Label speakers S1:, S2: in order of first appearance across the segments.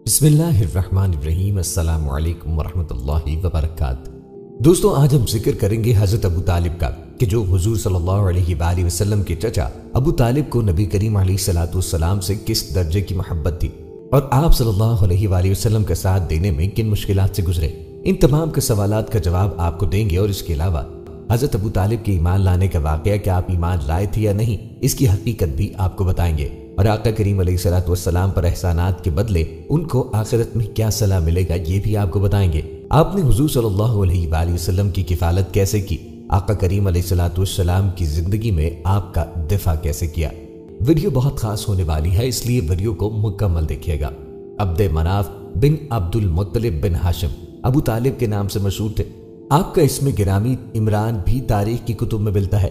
S1: بسم اللہ الرحمن الرحیم۔ السلام علیکم ورحمۃ اللہ وبرکاتہ۔ دوستوں، آج ہم ذکر کریں گے حضرت ابو طالب کا کہ جو حضور صلی اللہ علیہ وآلہ وسلم کے چچا ابو طالب کو نبی کریم علیہ الصلوۃ والسلام سے کس درجے کی محبت تھی اور آپ صلی اللہ علیہ وآلہ وسلم کا ساتھ دینے میں کن مشکلات سے گزرے، ان تمام کے سوالات کا جواب آپ کو دیں گے۔ اور اس کے علاوہ حضرت ابو طالب کے ایمان لانے کا واقعہ کہ آپ ایمان لائے تھے یا نہیں، اس کی حقیقت بھی آپ کو بتائیں گے، اور آقا کریم علیہ الصلوۃ والسلام پر احسانات کے بدلے ان کو آخرت میں کیا صلاح ملے گا یہ بھی آپ کو بتائیں گے۔ آپ نے حضور صلی اللہ علیہ وآلہ وسلم کی کفالت کیسے کی، آقا کریم علیہ الصلوۃ والسلام کی زندگی میں آپ کا دفاع کیسے کیا۔ ویڈیو بہت خاص ہونے والی ہے، اس لیے ویڈیو کو مکمل دیکھیے گا۔ عبد مناف بن عبد المطلب بن ہاشم ابو طالب کے نام سے مشہور تھے۔ آپ کا اسم گرامی عمران بھی تاریخ کی کتب میں ملتا ہے۔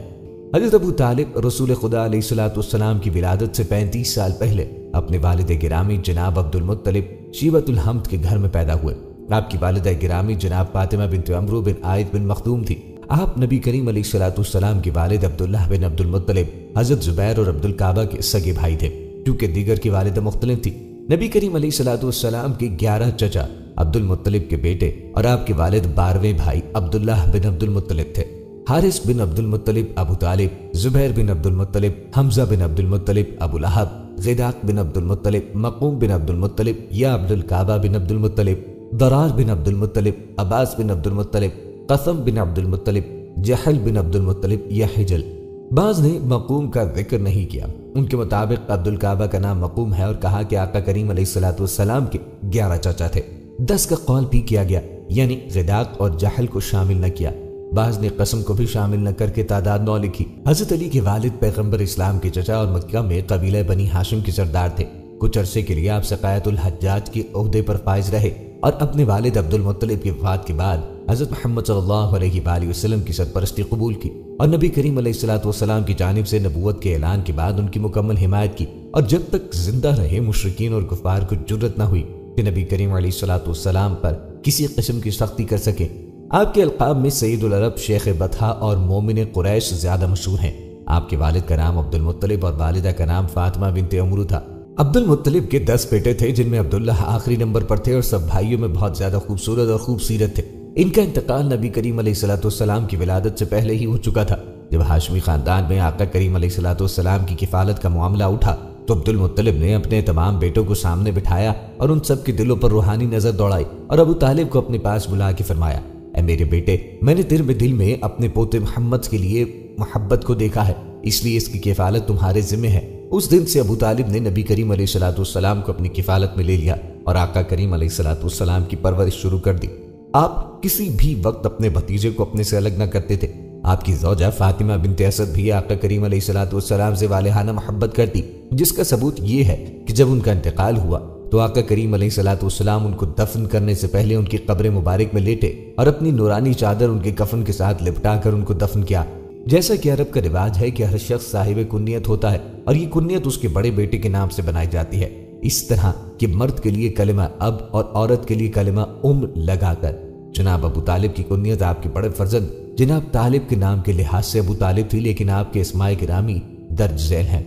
S1: حضرت ابو طالب رسول خدا علیہ الصلوۃ والسلام کی ولادت سے 35 سال پہلے اپنے والد گرامی جناب عبد المطلب شیبۃ الحمد کے گھر میں پیدا ہوئے۔ آپ کی والدہ گرامی جناب فاطمہ بنت عمرو بن عائد بن مخدوم تھی۔ آپ نبی کریم علیہ الصلوۃ والسلام کے والد عبداللہ بن عبد المطلب حضرت زبیر اور عبد الکعبہ کے سگے بھائی تھے، کیونکہ دیگر کی والدہ مختلف تھی۔ نبی کریم علیہ الصلوۃ والسلام کے 11 چچا عبد المطلب کے بیٹے اور آپ کے والد 12ویں بھائی عبداللہ بن عبد المطلب تھے۔ حارث بن عبد المطلب ابو طالب، زبیر بن عبد المطلب، حمزہ بن عبد المطلب ابو لہب، غداق بن عبد المطلب، مقوم بن عبد المطلب یا عبد الکعبہ بن عبد المطلب، ضرار بن عبد المطلب، عباس بن عبد المطلب، قسم بن عبد المطلب، جہل بن عبد المطلب یا حجل۔ بعض نے مقوم کا ذکر نہیں کیا۔ ان کے مطابق عبد الکعبہ کا نام مقوم ہے اور کہا کہ آقا کریم علیہ الصلوۃ والسلام کے 11 چچا تھے۔ 10 کا قول بھی کیا گیا، یعنی غداق اور جہل کو شامل نہ کیا۔ بعض نے قسم کو بھی شامل نہ کر کے تعداد 9 لکھی۔ حضرت علی کے والد پیغمبر اسلام کے چچا اور مکہ میں قبیلہ بنی ہاشم کے سردار تھے۔ کچھ عرصے کے لیے آپ سقایت الحجاج کے عہدے پر فائز رہے اور اپنے والد عبد المطلب کی وفات کے بعد حضرت محمد صلی اللہ علیہ وآلہ وسلم کی سرپرستی قبول کی اور نبی کریم علیہ الصلوۃ والسلام کی جانب سے نبوت کے اعلان کے بعد ان کی مکمل حمایت کی، اور جب تک زندہ رہے مشرکین اور کفار کو جرأت نہ ہوئی کہ نبی کریم علیہ الصلوۃ والسلام پر کسی قسم کی سختی کر سکیں۔ آپ کے القاب میں سید العرب، شیخ بطحہ اور مومن قریش زیادہ مشہور ہیں۔ آپ کے والد کا نام عبد المطلب اور والدہ کا نام فاطمہ بنت عمرو تھا۔ عبد المطلب کے 10 بیٹے تھے، جن میں عبداللہ آخری نمبر پر تھے اور سب بھائیوں میں بہت زیادہ خوبصورت اور خوبصیرت تھے۔ ان کا انتقال نبی کریم علیہ الصلوۃ والسلام کی ولادت سے پہلے ہی ہو چکا تھا۔ جب ہاشمی خاندان میں آقا کریم علیہ الصلوۃ والسلام کی کفالت کا معاملہ اٹھا تو عبد المطلب نے اپنے تمام بیٹوں کو سامنے بٹھایا اور ان سب کے دلوں پر روحانی نظر دوڑائی اور ابو طالب کو اپنے پاس بلا کے فرمایا، اے میرے بیٹے، میں نے تیرے دل میں اپنے پوتے محمد کے لیے محبت کو دیکھا ہے، اس لیے اس کی کفالت تمہارے ذمہ ہے۔ اس دن سے ابو طالب نے نبی کریم علیہ الصلوۃ والسلام کو اپنی کفالت میں لے لیا اور آقا کریم علیہ الصلوۃ والسلام کی پرورش شروع کر دی۔ آپ کسی بھی وقت اپنے بھتیجے کو اپنے سے الگ نہ کرتے تھے۔ آپ کی زوجہ فاطمہ بنت اسد بھی آقا کریم علیہ الصلوۃ والسلام سے والہانہ محبت کرتی، جس کا ثبوت یہ ہے کہ جب ان کا انتقال ہوا تو آقا کریم علیہ الصلوۃ والسلام ان کو دفن کرنے سے پہلے ان کی قبر مبارک میں لیٹے اور اپنی نورانی چادر ان کے کفن کے ساتھ لپٹا کر ان کو دفن کیا۔ جیسا کہ عرب کا رواج ہے کہ ہر شخص صاحب کنیت ہوتا ہے اور یہ کنیت اس کے بڑے بیٹے کے نام سے بنائی جاتی ہے، اس طرح کہ مرد کے لیے کلمہ اب اور عورت کے لیے کلمہ لگا کر۔ جناب ابو طالب کی کنیت آپ کے بڑے فرزند جناب طالب کے نام کے لحاظ سے ابو طالب تھی، لیکن آپ کے اسماء گرامی درج ذیل ہیں۔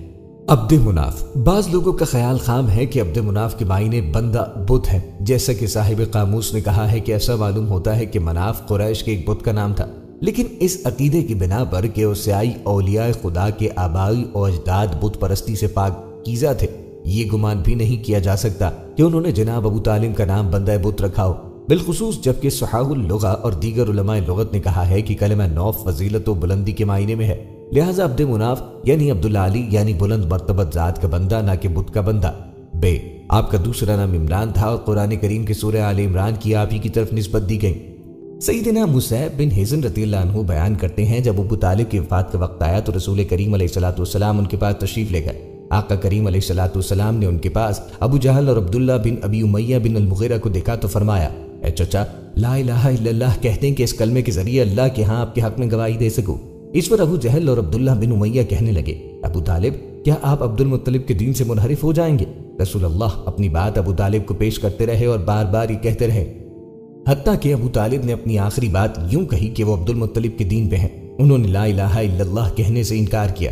S1: عبد مناف۔ بعض لوگوں کا خیال خام ہے کہ عبد مناف کے معنی بندہ بت ہے، جیسا کہ صاحب قاموس نے کہا ہے کہ ایسا معلوم ہوتا ہے کہ مناف قریش کے ایک بت کا نام تھا، لیکن اس عقیدے کی بنا پر کہ اوسیائی اولیاء خدا کے آبائی و اجداد بت پرستی سے پاکیزہ تھے، یہ گمان بھی نہیں کیا جا سکتا کہ انہوں نے جناب ابو طالب کا نام بندہ بت رکھا ہو، بالخصوص جبکہ صحاح اللغہ اور دیگر علماء لغت نے کہا ہے کہ کلمہ نوف فضیلت و بلندی کے معنی میں ہے، لہذا عبد مناف یعنی عبدالعلی یعنی بلند مرتبت ذات کا بندہ، نہ کہ بت کا بندہ۔ بے، آپ کا دوسرا نام عمران تھا اور قرآن کریم کے سورہ آل عمران کی آپ ہی کی طرف نسبت دی گئی۔ سیدنا مصعب بن حزن رضی اللہ عنہ بیان کرتے ہیں، جب ابو طالب کی وفات کا وقت آیا تو رسول کریم علیہ الصلوۃ والسلام ان کے پاس تشریف لے گئے۔ آقا کریم علیہ الصلوۃ والسلام نے ان کے پاس ابو جہل اور عبداللہ بن ابی امیہ بن المغیرہ کو دیکھا تو فرمایا، اے چچا، لا الہ الا اللہ کہتے ہیں کہ اس کلمے کے ذریعے اللہ کے ہاں آپ کے حق میں گواہی دے سکوں۔ اس پر ابو جہل اور عبداللہ بن امیہ کہنے لگے، ابو طالب، کیا آپ عبد المطلب کے دین سے منحرف ہو جائیں گے؟ رسول اللہ اپنی بات ابو طالب کو پیش کرتے رہے اور بار بار یہ کہتے رہے، حتیٰ کہ ابو طالب نے اپنی آخری بات یوں کہی کہ وہ عبد المطلب کے دین پہ ہیں۔ انہوں نے لا الہ الا اللہ کہنے سے انکار کیا۔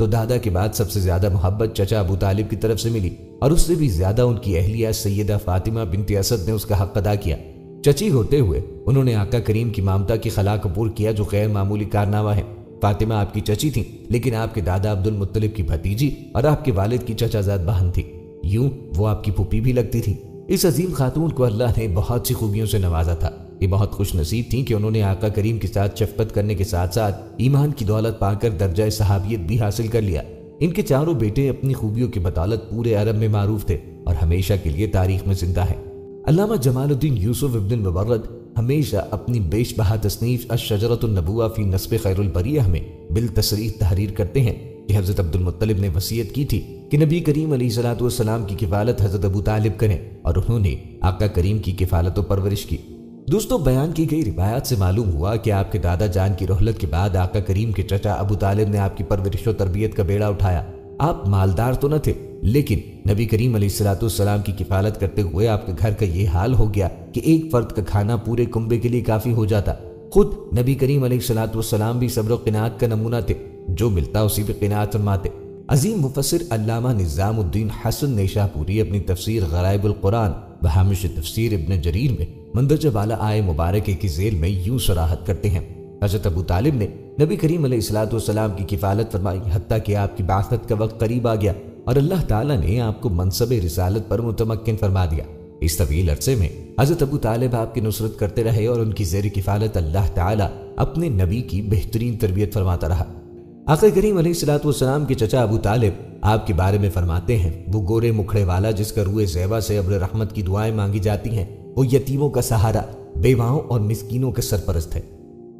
S1: تو دادا کے بعد سب سے زیادہ محبت چچا ابو طالب کی طرف سے ملی، اور اس سے بھی زیادہ ان کی اہلیہ سیدہ فاطمہ بنت اسد نے اس کا حق ادا کیا۔ چچی ہوتے ہوئے انہوں نے آقا کریم کی مامتا کی خلا قبول کیا، جو غیر معمولی کارنامہ ہے۔ فاطمہ آپ کی چچی تھیں، لیکن آپ کے دادا عبد المطلب کی بھتیجی اور آپ کے والد کی چچا زاد بہن تھی، یوں وہ آپ کی پھوپھی بھی لگتی تھی۔ اس عظیم خاتون کو اللہ نے بہت سی خوبیوں سے نوازا تھا۔ یہ بہت خوش نصیب تھیں کہ انہوں نے آقا کریم کے ساتھ شفقت کرنے کے ساتھ ساتھ ایمان کی دولت پا کر درجہ صحابیت بھی حاصل کر لیا۔ ان کے چاروں بیٹے اپنی خوبیوں کی بدولت پورے عرب میں معروف تھے اور ہمیشہ کے لیے تاریخ میں زندہ ہیں۔ علامہ جمال الدین یوسف ابن المبرد ہمیشہ اپنی بیش بہا تصنیف الشجرۃ النبوہ فی نسب خیر البریہ میں بالتصریح تحریر کرتے ہیں کہ حضرت عبد المطلب نے وصیت کی تھی کہ نبی کریم علیہ الصلوۃ والسلام کی کفالت حضرت ابو طالب کریں، اور انہوں نے آقا کریم کی کفالت و پرورش کی۔ دوستو، بیان کی گئی روایات سے معلوم ہوا کہ آپ کے دادا جان کی رحلت کے بعد آقا کریم کے چچا ابو طالب نے آپ کی پرورش و تربیت کا بیڑا اٹھایا۔ آپ مالدار تو نہ تھے، لیکن نبی کریم علیہ الصلوۃ والسلام کی کفالت کرتے ہوئے آپ کے گھر کا یہ حال ہو گیا کہ ایک فرد کا کھانا پورے کنبے کے لیے کافی ہو جاتا۔ خود نبی کریم علیہ الصلوۃ والسلام بھی صبر و قناعت کا نمونہ تھے، جو ملتا اسی پہ قناعت فرماتے۔ عظیم مفسر علامہ نظام الدین حسن نیشاپوری اپنی تفسیر غرائب القرآن بہامش تفسیر ابن جریر میں مندرجہ بالا آئے مبارکہ کی ذیل میں یوں صراحت کرتے ہیں: حضرت ابو طالب نے نبی کریم علیہ الصلوۃ والسلام کی کفالت فرمائی، حتیٰ کہ آپ کی بعثت کا وقت قریب آ گیا اور اللہ تعالیٰ نے آپ کو منصب رسالت پر متمکن فرما دیا۔ اس طویل عرصے میں حضرت ابو طالب آپ کی نصرت کرتے رہے اور ان کی زیر کفالت اللہ تعالیٰ اپنے نبی کی بہترین تربیت فرماتا رہا۔ آقا کریم علیہ الصلوۃ والسلام کے چچا ابو طالب آپ کے بارے میں فرماتے ہیں: وہ گورے مکھڑے والا جس کا روئے زیبا سے ابر رحمت کی دعائیں مانگی جاتی ہیں، وہ یتیموں کا سہارا، بیواؤں اور مسکینوں کا سرپرست ہے۔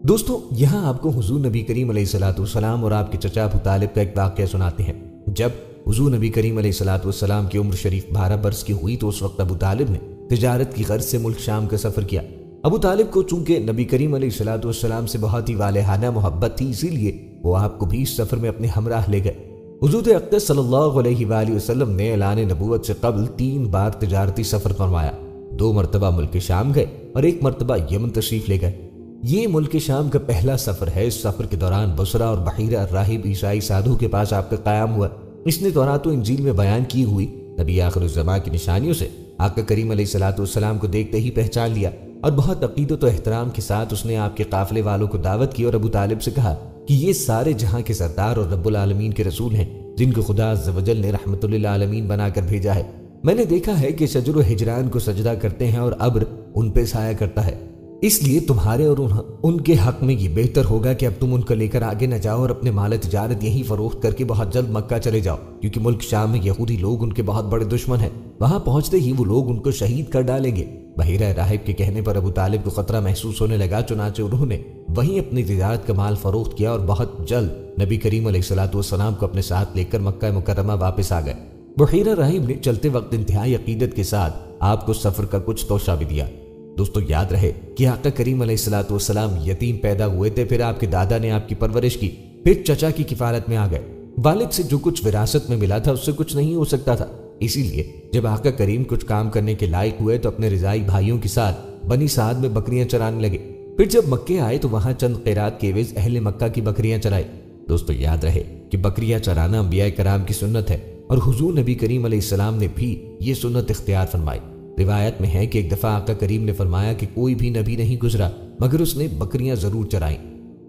S1: دوستو، یہاں آپ کو حضور نبی کریم علیہ الصلوۃ والسلام اور آپ کے چچا ابو طالب کا ایک واقعہ سناتے ہیں۔ جب حضور نبی کریم علیہ الصلوۃ والسلام کی عمر شریف 12 برس کی ہوئی تو اس وقت ابو طالب نے تجارت کی غرض سے ملک شام کا سفر کیا۔ ابو طالب کو چونکہ نبی کریم علیہ الصلوۃ والسلام سے بہت ہی والہانہ محبت تھی، اسی لیے وہ آپ کو بھی اس سفر میں اپنے ہمراہ لے گئے۔ حضور اقدس صلی اللہ علیہ وآلہ وسلم نے اعلان نبوت سے قبل 3 بار تجارتی سفر فرمایا۔ 2 مرتبہ ملک شام گئے اور 1 مرتبہ یمن تشریف لے گئے۔ یہ ملک شام کا پہلا سفر ہے۔ اس سفر کے دوران بصرہ اور بحیرہ راہب عیسائی سادھو کے پاس آپ کا قیام ہوا۔ اس نے تورات و انجیل میں بیان کی ہوئی نبی آخر الزماں کی نشانیوں سے آقا کریم علیہ الصلوۃ والسلام کو دیکھتے ہی پہچان لیا، اور بہت عقیدت و احترام کے ساتھ اس نے آپ کے قافلے والوں کو دعوت کی اور ابو طالب سے کہا کہ یہ سارے جہاں کے سردار اور رب العالمین کے رسول ہیں، جن کو خدا عز و جل نے رحمت للعالمین بنا کر بھیجا ہے۔ میں نے دیکھا ہے کہ شجر و ہجران کو سجدہ کرتے ہیں اور ابر ان پہ سایہ کرتا ہے، اس لیے تمہارے اور ان کے حق میں یہ بہتر ہوگا کہ اب تم ان کو لے کر آگے نہ جاؤ اور اپنے مال تجارت یہیں فروخت کر کے بہت جلد مکہ چلے جاؤ، کیونکہ ملک شام میں یہودی لوگ ان کے بہت بڑے دشمن ہیں، وہاں پہنچتے ہی وہ لوگ ان کو شہید کر ڈالیں گے۔ بحیرہ راہب کے کہنے پر ابو طالب کو خطرہ محسوس ہونے لگا، چنانچہ انہوں نے وہیں اپنی تجارت کا مال فروخت کیا اور بہت جلد نبی کریم علیہ الصلوۃ والسلام کو اپنے ساتھ لے کر مکہ مکرمہ واپس آ گئے۔ بحیرہ راہب نے چلتے وقت انتہائی عقیدت کے ساتھ آپ کو سفر کا کچھ توشہ بھی دیا۔ دوستو، یاد رہے کہ آقا کریم علیہ الصلوۃ والسلام یتیم پیدا ہوئے تھے، پھر آپ کے دادا نے آپ کی پرورش کی، پھر چچا کی کفالت میں آ گئے۔ والد سے جو کچھ وراثت میں ملا تھا اس سے کچھ نہیں ہو سکتا تھا، اسی لیے جب آقا کریم کچھ کام کرنے کے لائق ہوئے تو اپنے رضائی بھائیوں کے ساتھ بنی سعد میں بکریاں چرانے لگے۔ پھر جب مکے آئے تو وہاں چند قیرات کے عوض اہل مکہ کی بکریاں چرائی۔ دوستو، یاد رہے کہ بکریاں چرانا انبیاء کرام کی سنت ہے، اور حضور نبی کریم علیہ السلام نے بھی یہ سنت اختیار فرمائی۔ روایت میں ہے کہ ایک دفعہ آقا کریم نے فرمایا کہ کوئی بھی نبی نہیں گزرا مگر اس نے بکریاں ضرور چرائیں۔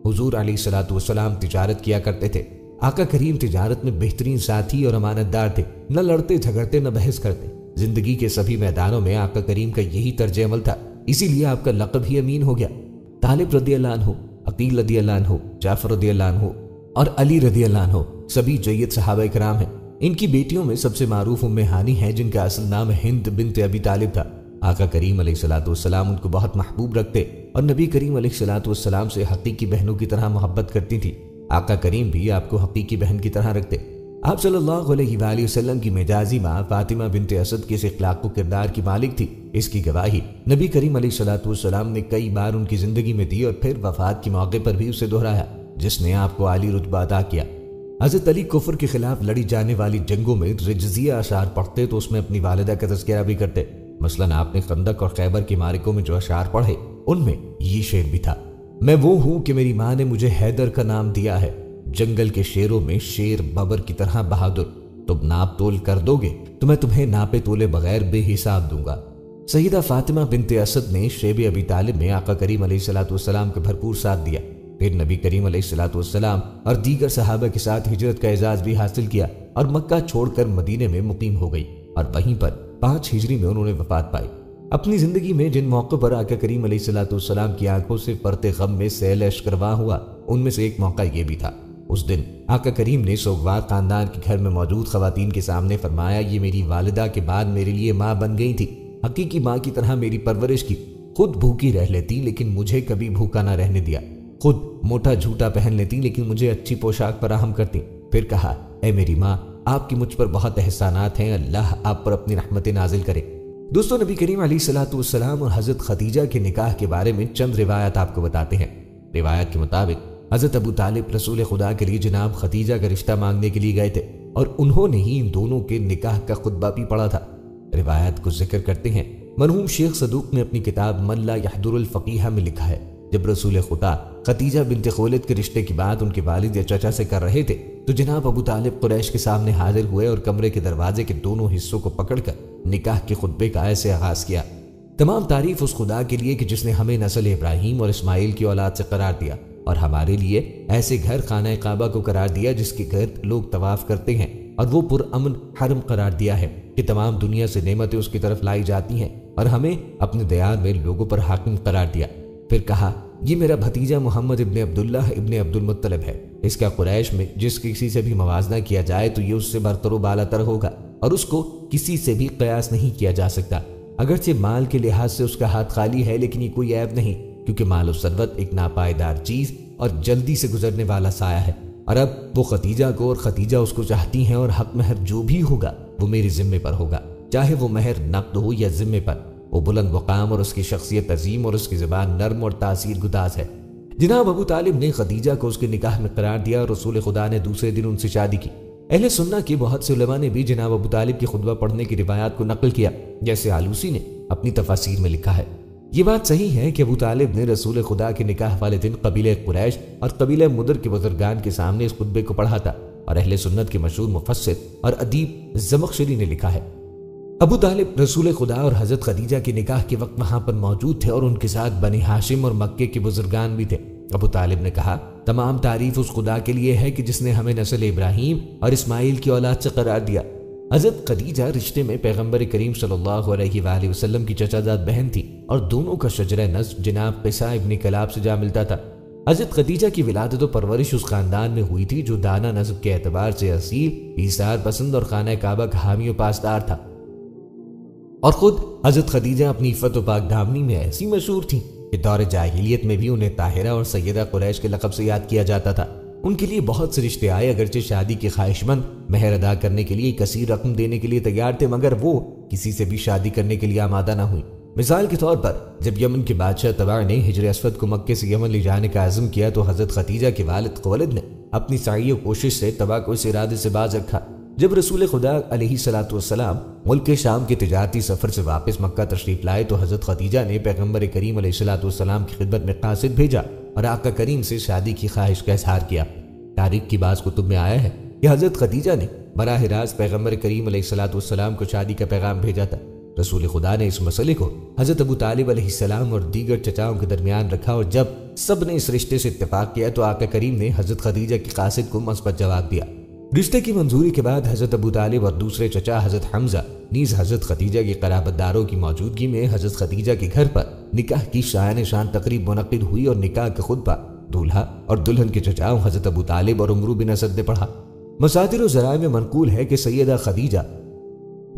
S1: حضور علیہ الصلوۃ والسلام تجارت کیا کرتے تھے۔ آقا کریم تجارت میں بہترین ساتھی اور امانت دار تھے، نہ لڑتے جھگڑتے نہ بحث کرتے۔ زندگی کے سبھی میدانوں میں آقا کریم کا یہی طرز عمل تھا، اسی لیے آپ کا لقب ہی امین ہو گیا۔ طالب رضی اللہ عنہ، عقیل رضی اللہ عنہ، جعفر رضی اللہ عنہ اور علی رضی اللہ عنہ سبھی جید صحابہ کرام ہیں۔ ان کی بیٹیوں میں سب سے معروف ام ہانی ہے، جن کا اصل نام ہند بنت ابی طالب تھا۔ آقا کریم علیہ الصلوۃ والسلام ان کو بہت محبوب رکھتے اور نبی کریم علیہ الصلوۃ والسلام سے حقیقی بہنوں کی طرح محبت کرتی تھی۔ آقا کریم بھی آپ کو حقیقی بہن کی طرح رکھتے۔ آپ صلی اللہ علیہ وآلہ وسلم کی مجازی ماں فاطمہ بنت اسد کے اس اخلاق و کردار کی مالک تھی۔ اس کی گواہی نبی کریم علیہ الصلوۃ والسلام نے کئی بار ان کی زندگی میں دی اور پھر وفات کے موقع پر بھی اسے دہرایا، جس نے آپ کو عالی رتبہ عطا کیا۔ حضرت علی کفر کے خلاف لڑی جانے والی جنگوں میں رجزیہ اشعار پڑھتے تو اس میں اپنی والدہ کا تذکرہ بھی کرتے۔ مثلاً آپ نے خندق اور خیبر کی معرکوں میں جو اشعار پڑھے ان میں یہ شعر بھی تھا: میں وہ ہوں کہ میری ماں نے مجھے حیدر کا نام دیا ہے، جنگل کے شیروں میں شیر ببر کی طرح بہادر، تم ناپ تول کر دو گے تو میں تمہیں ناپے تولے بغیر بے حساب دوں گا۔ سیدہ فاطمہ بنت اسد نے شیب ابی طالب میں آقا کریم علیہ الصلوۃ والسلام کا بھرپور ساتھ دیا۔ پھر نبی کریم علیہ الصلوۃ والسلام اور دیگر صحابہ کے ساتھ ہجرت کا اعزاز بھی حاصل کیا اور مکہ چھوڑ کر مدینے میں مقیم ہو گئی، اور وہیں پر 5 ہجری میں انہوں نے وفات پائی۔ اپنی زندگی میں جن موقع پر آقا کریم علیہ الصلوۃ والسلام کی آنکھوں سے فرط غم میں سیل اشکرواں ہوا، ان میں سے ایک موقع یہ بھی تھا۔ اس دن آقا کریم نے سوگوار خاندان کے گھر میں موجود خواتین کے سامنے فرمایا، یہ میری والدہ کے بعد میرے لیے ماں بن گئی تھی، حقیقی ماں کی طرح میری پرورش کی، خود بھوکی رہ لیتی لیکن مجھے کبھی بھوکا نہ رہنے دیا، خود موٹا جھوٹا پہن لیتی لیکن مجھے اچھی پوشاک فراہم کرتی۔ پھر کہا، اے میری ماں، آپ کی مجھ پر بہت احسانات ہیں، اللہ آپ پر اپنی رحمتیں نازل کرے۔ دوستو، نبی کریم علیہ الصلوۃ والسلام اور حضرت خدیجہ کے نکاح کے بارے میں چند روایات آپ کو بتاتے ہیں۔ روایت کے مطابق حضرت ابو طالب رسول خدا کے لیے جناب خدیجہ کا رشتہ مانگنے کے لیے گئے تھے اور انہوں نے ہی ان دونوں کے نکاح کا خطبہ بھی پڑھا تھا۔ روایت کو ذکر کرتے ہیں، مرحوم شیخ صدوق نے اپنی کتاب من لا یحضر الفقیہ میں لکھا ہے، جب رسول خدا خدیجہ بنت خولد کے رشتے کی بات ان کے والد یا چچا سے کر رہے تھے تو جناب ابو طالب قریش کے سامنے حاضر ہوئے اور کمرے کے دروازے کے دونوں حصوں کو پکڑ کر نکاح کے خطبے کا ایسے آغاز کیا، تمام تعریف اس خدا کے لیے کہ جس نے ہمیں نسل ابراہیم اور اسماعیل کی اولاد سے قرار دیا اور ہمارے لیے ایسے گھر خانہ کعبہ کو قرار دیا جس کے گرد لوگ طواف کرتے ہیں، اور وہ پرامن حرم قرار دیا ہے کہ تمام دنیا سے نعمتیں اس کی طرف لائی جاتی ہیں، اور ہمیں اپنے دیار میں لوگوں پر حاکم قرار دیا۔ پھر کہا، یہ میرا بھتیجا محمد ابن عبداللہ ابن عبد المطلب ہے، اس کا قریش میں جس کسی سے بھی موازنہ کیا جائے تو یہ اس سے برتر و بالاتر ہوگا اور اس کو کسی سے بھی قیاس نہیں کیا جا سکتا۔ اگرچہ مال کے لحاظ سے اس کا ہاتھ خالی ہے لیکن یہ کوئی عیب نہیں، کیونکہ مال و ثروت ایک ناپائیدار چیز اور جلدی سے گزرنے والا سایہ ہے، اور اب وہ خدیجہ کو اور خدیجہ اس کو چاہتی ہیں، اور حق مہر جو بھی ہوگا وہ میرے ذمے پر ہوگا، چاہے وہ مہر نقد ہو یا ذمے پر۔ وہ بلند مقام اور اس کی شخصیت عظیم اور اس کی زبان نرم اور تاثیر گداز ہے۔ جناب ابو طالب نے خدیجہ کو اس کے نکاح میں قرار دیا اور رسول خدا نے دوسرے دن ان سے شادی کی۔ اہل سنہ کی بہت سے علماء نے بھی جناب ابو طالب کی خطبہ پڑھنے کی روایات کو نقل کیا، جیسے آلوسی نے اپنی تفاسیر میں لکھا ہے۔ یہ بات صحیح ہے کہ ابو طالب نے رسول خدا کے نکاح والے دن قبیلہ قریش اور قبیلہ مدر کے بزرگان کے سامنے اس خطبے کو پڑھا تھا، اور اہل سنت کے مشہور مفسر اور ادیب زمخشری نے لکھا ہے، ابو طالب رسول خدا اور حضرت خدیجہ کے نکاح کے وقت وہاں پر موجود تھے اور ان کے ساتھ بنی ہاشم اور مکے کے بزرگان بھی تھے۔ ابو طالب نے کہا، تمام تعریف اس خدا کے لیے ہے کہ جس نے ہمیں نسل ابراہیم اور اسماعیل کی اولاد سے قرار دیا۔ حضرت خدیجہ رشتے میں پیغمبر کریم صلی اللہ علیہ وآلہ وسلم کی چچا زاد بہن تھی، اور دونوں کا شجرہ نسب جناب قصہ ابن کلاب سے جا ملتا تھا۔ حضرت خدیجہ کی ولادت و پرورش اس خاندان میں ہوئی تھی جو دانا نسب کے اعتبار سے اصیل، ایثار پسند اور خانہ کعبہ کا حامی و پاسدار تھا، اور خود حضرت خدیجہ اپنی عفت و پاک دامنی میں ایسی مشہور تھیں کہ دور جاہلیت میں بھی انہیں طاہرہ اور سیدہ قریش کے لقب سے یاد کیا جاتا تھا۔ ان کے لیے بہت سے رشتے آئے، اگرچہ شادی کے خواہش مند مہر ادا کرنے کے لیے کثیر رقم دینے کے لیے تیار تھے، مگر وہ کسی سے بھی شادی کرنے کے لیے آمادہ نہ ہوئی۔ مثال کے طور پر جب یمن کے بادشاہ طبع نے ہجر اسود کو مکے سے یمن لے جانے کا عزم کیا تو حضرت خدیجہ کے والد خولد نے اپنی سعی و کوشش سے طبع کو اس ارادے سے باز رکھا۔ جب رسول خدا علیہ الصلوۃ والسلام ملک شام کے تجارتی سفر سے واپس مکہ تشریف لائے تو حضرت خدیجہ نے پیغمبر کریم علیہ الصلوۃ والسلام کی خدمت میں قاصد بھیجا اور آقا کریم سے شادی کی خواہش کا اظہار کیا۔ تاریخ کی بعض کتب میں آیا ہے کہ حضرت خدیجہ نے براہ راست پیغمبر کریم علیہ الصلوۃ والسلام کو شادی کا پیغام بھیجا تھا۔ رسول خدا نے اس مسئلے کو حضرت ابو طالب علیہ السلام اور دیگر چچاؤں کے درمیان رکھا، اور جب سب نے اس رشتے سے اتفاق کیا تو آقا کریم نے حضرت خدیجہ کی قاصد کو مثبت جواب دیا۔ رشتے کی منظوری کے بعد حضرت ابو طالب اور دوسرے چچا حضرت حمزہ نیز حضرت خدیجہ کی قرابت داروں کی موجودگی میں حضرت خدیجہ کے گھر پر نکاح کی شایان شان تقریب منعقد ہوئی، اور نکاح کا خطبہ دولہا اور دلہن کے چچاؤں حضرت ابو طالب اور عمرو بن اسد نے پڑھا۔ مصادر و ذرائع میں منقول ہے کہ سیدہ خدیجہ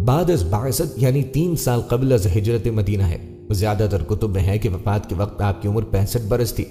S1: بعد از بعثت یعنی 3 سال قبل از ہجرت مدینہ ہے۔ زیادہ تر کتب میں ہے کہ وفات کے وقت آپ کی عمر 65 برس تھی۔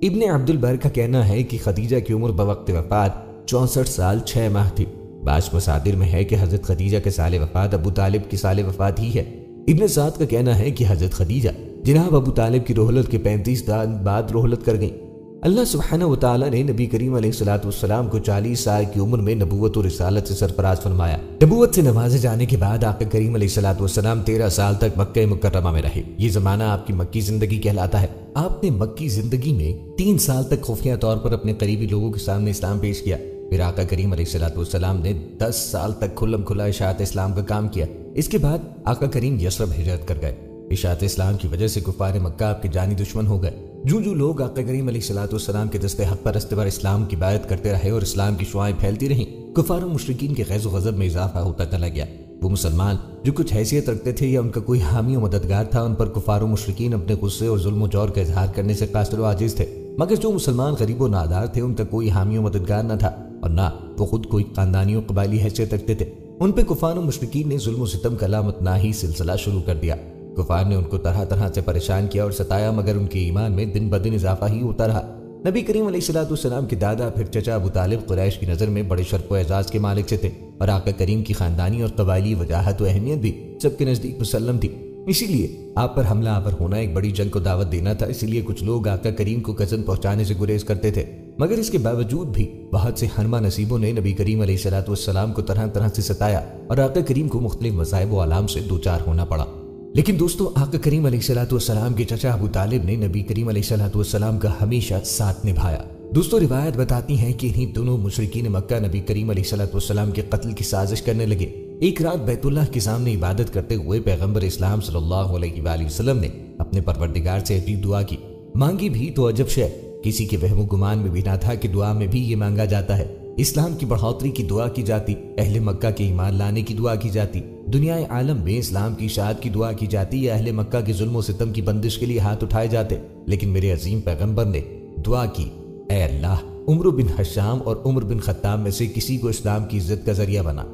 S1: ابن عبد البر کا کہنا ہے کہ خدیجہ کی عمر بوقت وفات 64 سال 6 ماہ تھی۔ بعض مصادر میں ہے کہ حضرت خدیجہ کے سال وفات ابو طالب کی سال وفات ہی ہے۔ ابن سعد کا کہنا ہے کہ حضرت خدیجہ جناب ابو طالب کی رحلت کے 35 سال بعد رحلت کر گئیں۔ اللہ سبحانہ و تعالیٰ نے نبی کریم علیہ الصلوۃ والسلام کو 40 سال کی عمر میں نبوت و رسالت سے سرفراز فرمایا۔ نبوت سے نوازے جانے کے بعد آقا کریم علیہ الصلوۃ والسلام 13 سال تک مکہ مکرمہ میں رہے۔ یہ زمانہ آپ کی مکی زندگی کہلاتا ہے۔ آپ نے مکی زندگی میں 3 سال تک خفیہ طور پر اپنے قریبی لوگوں کے سامنے اسلام پیش کیا۔ پھر آقا کریم علیہ الصلوۃ والسلام نے 10 سال تک کھلم کھلا اشاعت اسلام کا کام کیا۔ اس کے بعد آقا کریم یثرب ہجرت کر گئے۔ اشاعت اسلام کی وجہ سے کفار مکہ آپ کے جانی دشمن ہو گئے۔ جو لوگ آقا کریم علیہ الصلوۃ والسلام کے دست حق پرست پر اسلام کی بیعت کرتے رہے اور اسلام کی شعائیں پھیلتی رہیں، کفار و مشرکین کے غیظ و غضب میں اضافہ ہوتا چلا گیا۔ وہ مسلمان جو کچھ حیثیت رکھتے تھے یا ان کا کوئی حامی و مددگار تھا، ان پر کفار و مشرکین اپنے غصے اور ظلم و جور کا اظہار کرنے سے قاصر و عاجز تھے۔ مگر جو مسلمان غریب و نادار تھے، ان کا کوئی حامی و مددگار نہ تھا اور نہ وہ خود کوئی خاندانی و قبائلی حیثیت رکھتے تھے۔ ان پہ کفار و مشرکین نے ظلم و ستم کا لامتناہی سلسلہ شروع کر دیا۔ کفار نے ان کو طرح طرح سے پریشان کیا اور ستایا، مگر ان کے ایمان میں دن بدن اضافہ ہی ہوتا رہا۔ نبی کریم علیہ الصلوۃ والسلام کے دادا پھر چچا ابو طالب قریش کی نظر میں بڑے شرف و اعزاز کے مالک سے تھے، اور آقا کریم کی خاندانی اور قبائلی وجاہت و اہمیت بھی سب کے نزدیک مسلم تھی۔ اسی لیے آپ پر حملہ آور ہونا ایک بڑی جنگ کو دعوت دینا تھا۔ اسی لیے کچھ لوگ آقا کریم کو قسم پہنچانے سے گریز کرتے تھے، مگر اس کے باوجود بھی بہت سے حرمہ نصیبوں نے نبی کریم علیہ الصلوۃ والسلام کو طرح طرح سے ستایا اور آقا کریم کو مختلف مصائب و آلام سے دوچار ہونا پڑا۔ لیکن دوستو، آقا کریم علیہ الصلوۃ والسلام کے چچا ابو طالب نے نبی کریم علیہ الصلوۃ والسلام کا ہمیشہ ساتھ نبھایا۔ دوستو، روایت بتاتی ہیں کہ انہی دونوں مشرکین مکہ نبی کریم علیہ الصلوۃ والسلام کے قتل کی سازش کرنے لگے۔ ایک رات بیت اللہ کے سامنے عبادت کرتے ہوئے پیغمبر اسلام صلی اللہ علیہ وآلہ وسلم نے اپنے پروردگار سے عجیب دعا کی، مانگی بھی تو عجب شے، کسی کے وہم و گمان میں بھی نہ تھا کہ دعا میں بھی یہ مانگا جاتا ہے۔ اسلام کی بڑھوتری کی دعا کی جاتی، اہل مکہ کے ایمان لانے کی دعا کی جاتی، دنیا عالم میں اسلام کی اشاعت کی دعا کی جاتی، یا اہل مکہ کے ظلم و ستم کی بندش کے لیے ہاتھ اٹھائے جاتے۔ لیکن میرے عظیم پیغمبر نے دعا کی، اے اللہ، عمر بن حشام اور عمر بن خطاب میں سے کسی کو اسلام کی عزت کا ذریعہ بنا۔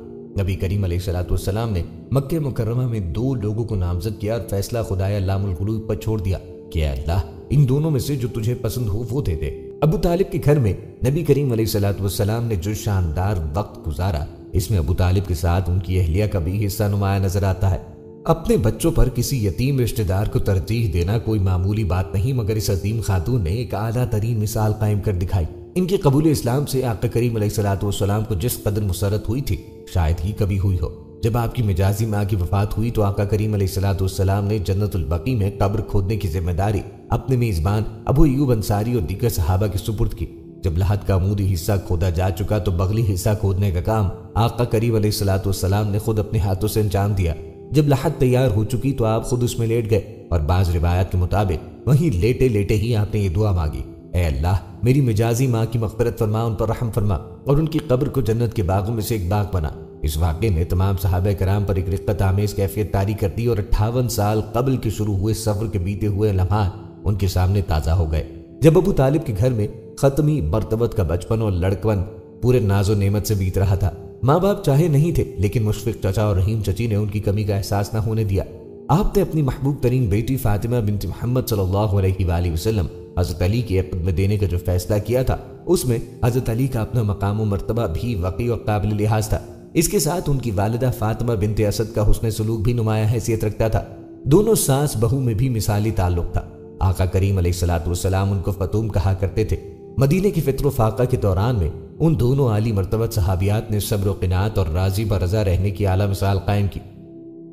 S1: نبی کریم علیہ الصلوۃ والسلام نے مکہ مکرمہ میں 2 لوگوں کو نامزد کیا اور فیصلہ خدائے علام الغیوب پر چھوڑ دیا کہ اے اللہ، ان دونوں میں سے جو تجھے پسند ہو وہ دے دے۔ ابو طالب کے گھر میں نبی کریم علیہ الصلوۃ والسلام نے جو شاندار وقت گزارا، اس میں ابو طالب کے ساتھ ان کی اہلیہ کا بھی حصہ نمایاں نظر آتا ہے۔ اپنے بچوں پر کسی یتیم رشتہ دار کو ترجیح دینا کوئی معمولی بات نہیں، مگر اس عظیم خاتون نے ایک اعلیٰ ترین مثال قائم کر دکھائی۔ ان کے قبول اسلام سے آقا کریم علیہ الصلوۃ والسلام کو جس قدر مسرت ہوئی تھی، شاید ہی کبھی ہوئی ہو۔ جب آپ کی مجازی ماں کی وفات ہوئی تو آقا کریم علیہ الصلوۃ والسلام نے جنت البقیع میں قبر کھودنے کی ذمہ داری اپنے میزبان ابو ایوب انصاری اور دیگر صحابہ کے سپرد کی۔ جب لحد کا عمودی حصہ کھودا جا چکا تو بغلی حصہ کھودنے کا کام آقا کریم علیہ الصلوۃ والسلام نے خود اپنے ہاتھوں سے انجام دیا۔ جب لحد تیار ہو چکی تو آپ خود اس میں لیٹ گئے، اور بعض روایات کے مطابق وہیں لیٹے لیٹے ہی آپ نے یہ دعا مانگی، اے اللہ، میری مجازی ماں کی مغفرت فرما، ان پر رحم فرما، اور ان کی قبر کو جنت کے باغوں میں سے ایک باغ بنا۔ اس واقعے نے تمام صحابہ کرام پر ایک رقت آمیز کیفیت طاری کر دی، اور 58 سال قبل کے شروع ہوئے سفر کے بیتے ہوئے لمحات ان کے سامنے تازہ ہو گئے۔ جب ابو طالب کے گھر میں ختمی مرتبت کا بچپن اور لڑکپن پورے ناز و نعمت سے بیت رہا تھا، ماں باپ چاہے نہیں تھے، لیکن مشفق چچا اور رحیم چچی نے ان کی کمی کا احساس نہ ہونے دیا۔ آپ نے اپنی محبوب ترین بیٹی فاطمہ بنت محمد صلی اللہ علیہ وآلہ وسلم حضرت علی کے عقد میں دینے کا جو فیصلہ کیا تھا، اس میں حضرت علی کا اپنا مقام و مرتبہ بھی وقیع اور قابل لحاظ تھا۔ اس کے ساتھ ان کی والدہ فاطمہ بنت اسد کا حسن سلوک بھی نمایاں حیثیت رکھتا تھا۔ دونوں ساس بہو میں بھی مثالی تعلق تھا۔ آقا کریم علیہ الصلوۃ والسلام ان کو فتوم کہا کرتے تھے۔ مدینے کی فطر و فاقہ کے دوران میں ان دونوں عالی مرتبہ صحابیات نے صبر و قناعت اور راضی برضا رہنے کی اعلیٰ مثال قائم کی۔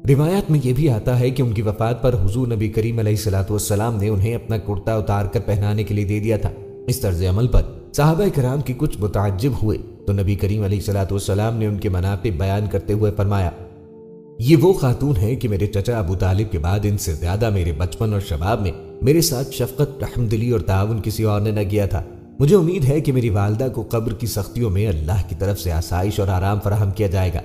S1: روایات میں یہ بھی آتا ہے کہ ان کی وفات پر حضور نبی کریم علیہ الصلوۃ والسلام نے انہیں اپنا کرتا اتار کر پہنانے کے لیے دے دیا تھا۔ اس طرز عمل پر صحابہ کرام کی کچھ متعجب ہوئے تو نبی کریم علیہ الصلوۃ والسلام نے ان کے مناقب بیان کرتے ہوئے فرمایا، یہ وہ خاتون ہے کہ میرے چچا ابو طالب کے بعد ان سے زیادہ میرے بچپن اور شباب میں میرے ساتھ شفقت، رحمدلی اور تعاون کسی اور نے نہ کیا تھا۔ مجھے امید ہے کہ میری والدہ کو قبر کی سختیوں میں اللہ کی طرف سے آسائش اور آرام فراہم کیا جائے گا۔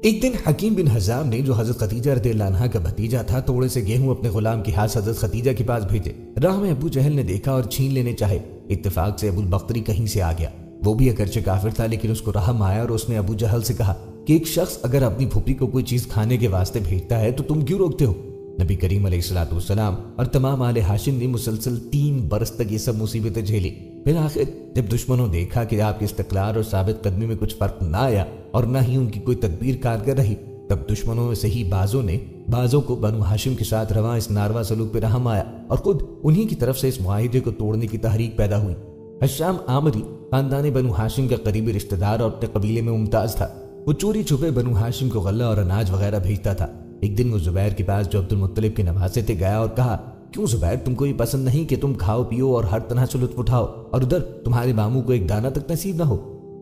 S1: ایک دن حکیم بن حزام نے، جو حضرت خدیجہ رضی اللہ عنہا کا بھتیجا تھا، تھوڑے سے گیہوں اپنے غلام کے ہاتھ حضرت خدیجہ کے پاس بھیجے۔ راہ میں ابو جہل نے دیکھا اور چھین لینے چاہے۔ اتفاق سے ابو البختری کہیں سے آ گیا۔ وہ بھی اگرچہ کافر تھا، لیکن اس کو رحم آیا اور اس نے ابو جہل سے کہا کہ ایک شخص اگر اپنی پھوپھی کو کوئی چیز کھانے کے واسطے بھیجتا ہے تو تم کیوں روکتے ہو؟ نبی کریم علیہ الصلوۃ والسلام اور تمام آل ہاشم نے مسلسل 3 برس تک یہ سب مصیبتیں جھیلی۔ پھر آخر جب دشمنوں دیکھا کہ آپ کے استقلال اور ثابت قدمی میں کچھ فرق نہ آیا اور نہ ہی ان کی کوئی تدبیر کارگر رہی، تب دشمنوں میں سے ہی بعضوں کو بنو ہاشم کے ساتھ رواں اس ناروا سلوک پہ رحم آیا اور خود انہی کی طرف سے اس معاہدے کو توڑنے کی تحریک پیدا ہوئی۔ ہشام عامری خاندان بنو ہاشم کا قریبی رشتہ دار اور اپنے قبیلے میں ممتاز تھا۔ وہ چوری چھپے بنو ہاشم کو غلہ اور اناج وغیرہ بھیجتا تھا۔ ایک دن وہ زبیر کے پاس جو عبد المطلب کے نواسے تھے گیا اور کہا، کیوں زبیر، تم کو یہ پسند نہیں کہ تم کھاؤ پیو اور ہر طرح سے لطف اٹھاؤ اور ادھر تمہارے ماموں کو ایک دانہ تک نصیب نہ ہو؟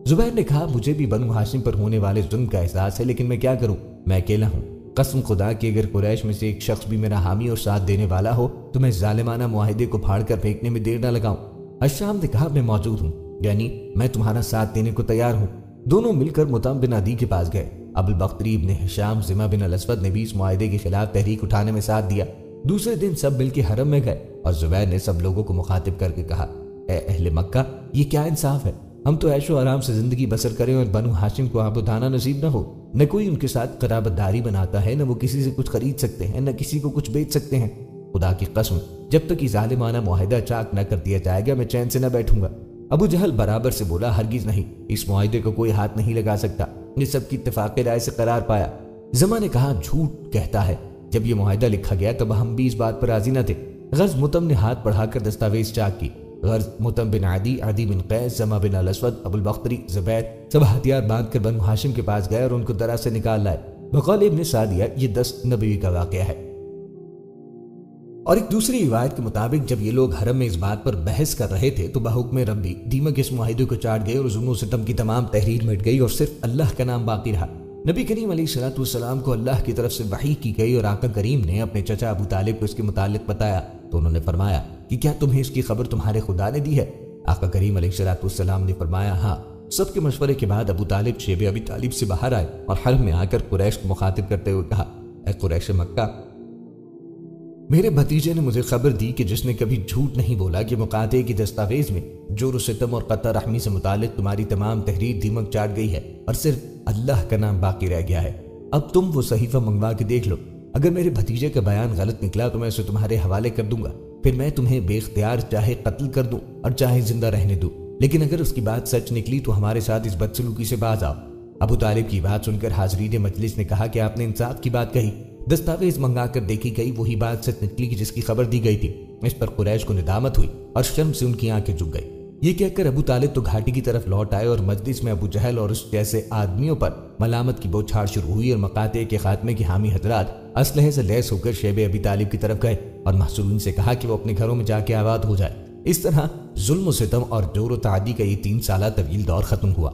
S1: زبیر نے کہا، مجھے بھی بنو ہاشم پر ہونے والے ظلم کا احساس ہے، لیکن میں کیا کروں، میں اکیلا ہوں۔ قسم خدا کہ اگر قریش میں سے ایک شخص بھی میرا حامی اور ساتھ دینے والا ہو تو میں ظالمانہ معاہدے کو پھاڑ کر پھینکنے میں دیر نہ لگاؤں۔ ہشام نے کہا، میں موجود ہوں، یعنی میں تمہارا ساتھ دینے کو تیار ہوں۔ دونوں مل کر مطعم بن عدی کے پاس گئے۔ ابو البختری ابن ہشام زمہ بن الاسود نے بھی اس معاہدے کے خلاف تحریک اٹھانے میں ساتھ دیا۔ دوسرے دن سب مل کے حرم میں گئے اور زبیر نے سب لوگوں کو مخاطب کر کے کہا، اے اہل مکہ، یہ کیا انصاف ہے؟ ہم تو عیش و آرام سے زندگی بسر کریں اور بنو ہاشم کو آب و دانہ نصیب نہ ہو۔ نہ کوئی ان کے ساتھ قرابت داری بناتا ہے، نہ وہ کسی سے کچھ خرید سکتے ہیں، نہ کسی کو کچھ بیچ سکتے ہیں۔ خدا کی قسم، جب تک یہ ظالمانہ معاہدہ چاک نہ کر دیا جائے گا میں چین سے نہ بیٹھوں گا۔ ابو جہل برابر سے بولا، ہرگز نہیں، اس معاہدے کو کوئی ہاتھ نہیں لگا سکتا۔ یہ سب کی اتفاق رائے سے قرار پایا۔ زما نے کہا، جھوٹ کہتا ہے، جب یہ معاہدہ لکھا گیا تب ہم بھی اس بات پر راضی نہ تھے۔ غرض مطعم نے ہاتھ بڑھا کر دستاویز چاک کی۔ غرض مطعم بن عدی، عدی بن قیس، زما بن الاسود، ابو البختری، زبیر سب ہتھیار باندھ کر بنو ہاشم کے پاس گئے اور ان کو درہ سے نکال لائے۔ بقول ابن سعدیہ یہ 10 نبوی کا واقعہ ہے۔ اور ایک دوسری روایت کے مطابق جب یہ لوگ حرم میں اس بات پر بحث کر رہے تھے تو بحکم ربی دیمک اس معاہدے کو چاٹ گئے اور ظلم و ستم کی تمام تحریر مٹ گئی اور صرف اللہ کا نام باقی رہا۔ نبی کریم علیہ الصلوۃ والسلام کو اللہ کی طرف سے وحی کی گئی اور آقا کریم نے اپنے چچا ابو طالب کو اس کے متعلق بتایا تو انہوں نے فرمایا کہ کیا تمہیں اس کی خبر تمہارے خدا نے دی ہے؟ آقا کریم علیہ الصلوۃ والسلام نے فرمایا، ہاں۔ سب کے مشورے کے بعد ابو طالب شیب ابی طالب سے باہر آئے اور حرم میں آ کر قریش کو مخاطب کرتے ہوئے کہا، اے قریش مکہ، میرے بھتیجے نے مجھے خبر دی کہ جس نے کبھی جھوٹ نہیں بولا کہ مقاطعے کی دستاویز میں جور و ستم اور قطع رحمی سے متعلق تمہاری تمام تحریر دیمک چاٹ گئی ہے اور صرف اللہ کا نام باقی رہ گیا ہے۔ اب تم وہ صحیفہ منگوا کے دیکھ لو، اگر میرے بھتیجے کا بیان غلط نکلا تو میں اسے تمہارے حوالے کر دوں گا، پھر میں تمہیں بے اختیار چاہے قتل کر دوں اور چاہے زندہ رہنے دوں، لیکن اگر اس کی بات سچ نکلی تو ہمارے ساتھ اس بدسلوکی سے باز آؤ۔ ابو طالب کی بات سن کر حاضرین مجلس نے کہا کہ آپ نے انصاف کی بات کہی، دستاویز منگا کر دیکھی گئی، وہی بات سچ نکلی جس کی خبر دی گئی تھی۔ اس پر قریش کو ندامت ہوئی اور شرم سے ان کی آنکھیں جھک گئی۔ یہ کہہ کر ابو طالب تو گھاٹی کی طرف لوٹ آئے اور مجلس میں ابو جہل اور اس جیسے آدمیوں پر ملامت کی بوچھاڑ شروع ہوئی اور مقاطعے کے خاتمے کے حامی حضرات اسلحے سے لیس ہو کر شیب ابی طالب کی طرف گئے اور محصولین سے کہا کہ وہ اپنے گھروں میں جا کے آباد ہو جائے۔ اس طرح ظلم و ستم اور جور و تعدی کا یہ 3 سالہ طویل دور ختم ہوا۔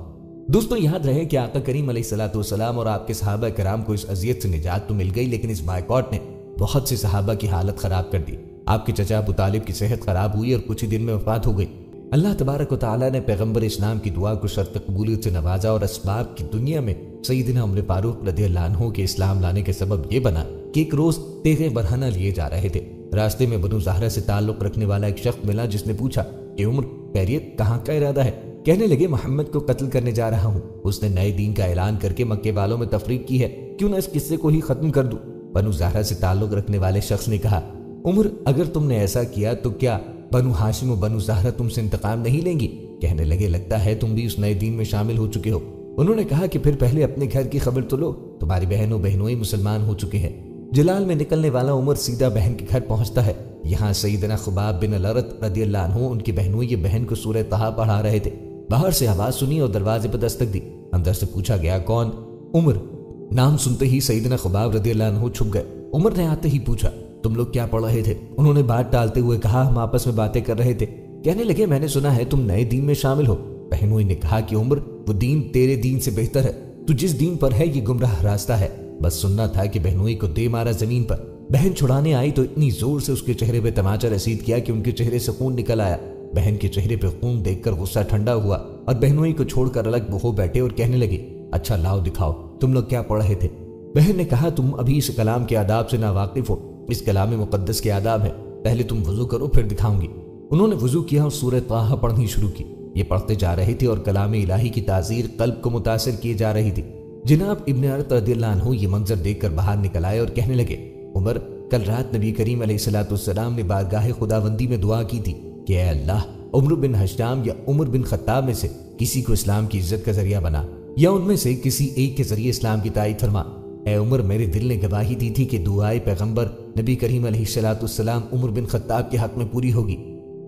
S1: دوستوں، یاد رہے کہ آقا کریم علیہ الصلوۃ والسلام اور آپ کے صحابہ کرام کو اس اذیت سے نجات تو مل گئی، لیکن اس بائیکاٹ نے بہت سے صحابہ کی حالت خراب کر دی۔ آپ کے چچا ابو طالب کی صحت خراب ہوئی اور کچھ ہی دن میں وفات ہو گئی۔ اللہ تبارک و تعالیٰ نے پیغمبر اسلام کی دعا کو شرط قبولیت سے نوازا اور اسباب کی دنیا میں سیدنا عمر فاروق رضی اللہ عنہ کے اسلام لانے کے سبب یہ بنا کہ ایک روز تیغ برہنہ لیے جا رہے تھے۔ راستے میں بنو زہرہ سے تعلق رکھنے والا ایک شخص ملا جس نے پوچھا کہ عمر، خیریت، کہاں کا ارادہ ہے؟ کہنے لگے، محمد کو قتل کرنے جا رہا ہوں۔ اس نے نئے دین کا اعلان کر کے مکے والوں میں تفریق کی ہے، کیوں نہ اس قصے کو ہی ختم کر دوں؟ بنو زہرہ سے تعلق رکھنے والے شخص نے کہا، عمر، اگر تم نے ایسا کیا تو کیا بنو ہاشم و بنو زہرہ تم سے انتقام نہیں لیں گی؟ کہنے لگے، لگتا ہے تم بھی اس نئے دین میں شامل ہو چکے ہو۔ انہوں نے کہا کہ پھر پہلے اپنے گھر کی خبر تو لو، تمہاری بہنوں ہی مسلمان ہو چکے ہیں۔ جلال میں نکلنے والا عمر سیدھا بہن کے گھر پہنچتا ہے۔ یہاں سیدنا خباب بن الارت رضی اللہ عنہ ان کی بہنوئی بہن کو سورہ طہ پڑھا رہے تھے۔ باہر سے آواز سنی اور دروازے پر دستک دی۔ اندر سے پوچھا گیا، کون؟ عمر۔ نام سنتے ہی سیدنا خباب رضی اللہ عنہ چھپ گئے۔ عمر نے آتے ہی پوچھا، تم لوگ کیا پڑھ رہے تھے؟ انہوں نے بات ٹالتے ہوئے کہا، ہم آپس میں باتیں کر رہے تھے۔ کہنے لگے، میں نے سنا ہے تم نئے دین میں شامل ہو۔ بہنوئی نے کہا کہ عمر، وہ دین تیرے دین سے بہتر ہے، تو جس دین پر ہے یہ گمراہ راستہ ہے۔ بس سننا تھا کہ بہنوئی کو دے مارا زمین پر۔ بہن چھڑانے آئی تو اتنی زور سے اس کے چہرے پہ تماچا رسید کیا کہ ان کے چہرے سے خون نکل آیا۔ بہن کے چہرے پہ خون دیکھ کر غصہ ٹھنڈا ہوا اور بہنوئی کو چھوڑ کر الگ ہو بیٹھے اور کہنے لگے، اچھا لاؤ دکھاؤ، تم لوگ کیا پڑھ رہے تھے؟ بہن نے کہا، تم ابھی اس کلام کے آداب سے ناواقف ہو، اس کلام مقدس کے آداب ہے، پہلے تم وضو کرو پھر دکھاؤں گی۔ انہوں نے وضو کیا اور سورہ طہ پڑھنی شروع کی۔ یہ پڑھتے جا رہے تھے اور کلام الہی کی تاثیر قلب کو متاثر کیے جا رہی تھی۔ جناب ابن عرط رضی اللہ عنہ یہ منظر دیکھ کر باہر نکل آئے اور کہنے لگے، عمر، کل رات نبی کریم علیہ الصلوۃ والسلام نے بارگاہ خداوندی میں دعا کی تھی کہ اے اللہ، عمر بن ہشام یا عمر بن خطاب میں سے کسی کو اسلام کی عزت کا ذریعہ بنا، یا ان میں سے کسی ایک کے ذریعے اسلام کی تائید فرما۔ اے عمر، میرے دل نے گواہی دی تھی کہ دعائے پیغمبر نبی کریم علیہ الصلوۃ والسلام عمر بن خطاب کے حق میں پوری ہوگی۔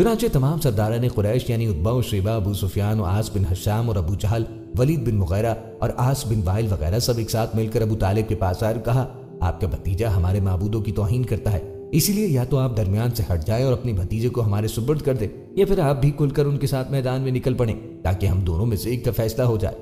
S1: چنانچہ تمام سرداران قریش یعنی عتبہ و شیبہ، ابو سفیان و عاص بن حشام اور ابو جہل، ولید بن مغیرہ اور عاص بن وائل وغیرہ سب ایک ساتھ مل کر ابو طالب کے پاس آئے اور کہا آپ کا بھتیجا ہمارے معبودوں کی توہین کرتا ہے، اسی لیے یا تو آپ درمیان سے ہٹ جائیں اور اپنے بھتیجے کو ہمارے سپرد کر دیں، یا پھر آپ بھی کھل کر ان کے ساتھ میدان میں نکل پڑیں تاکہ ہم دونوں میں سے ایک کا فیصلہ ہو جائے۔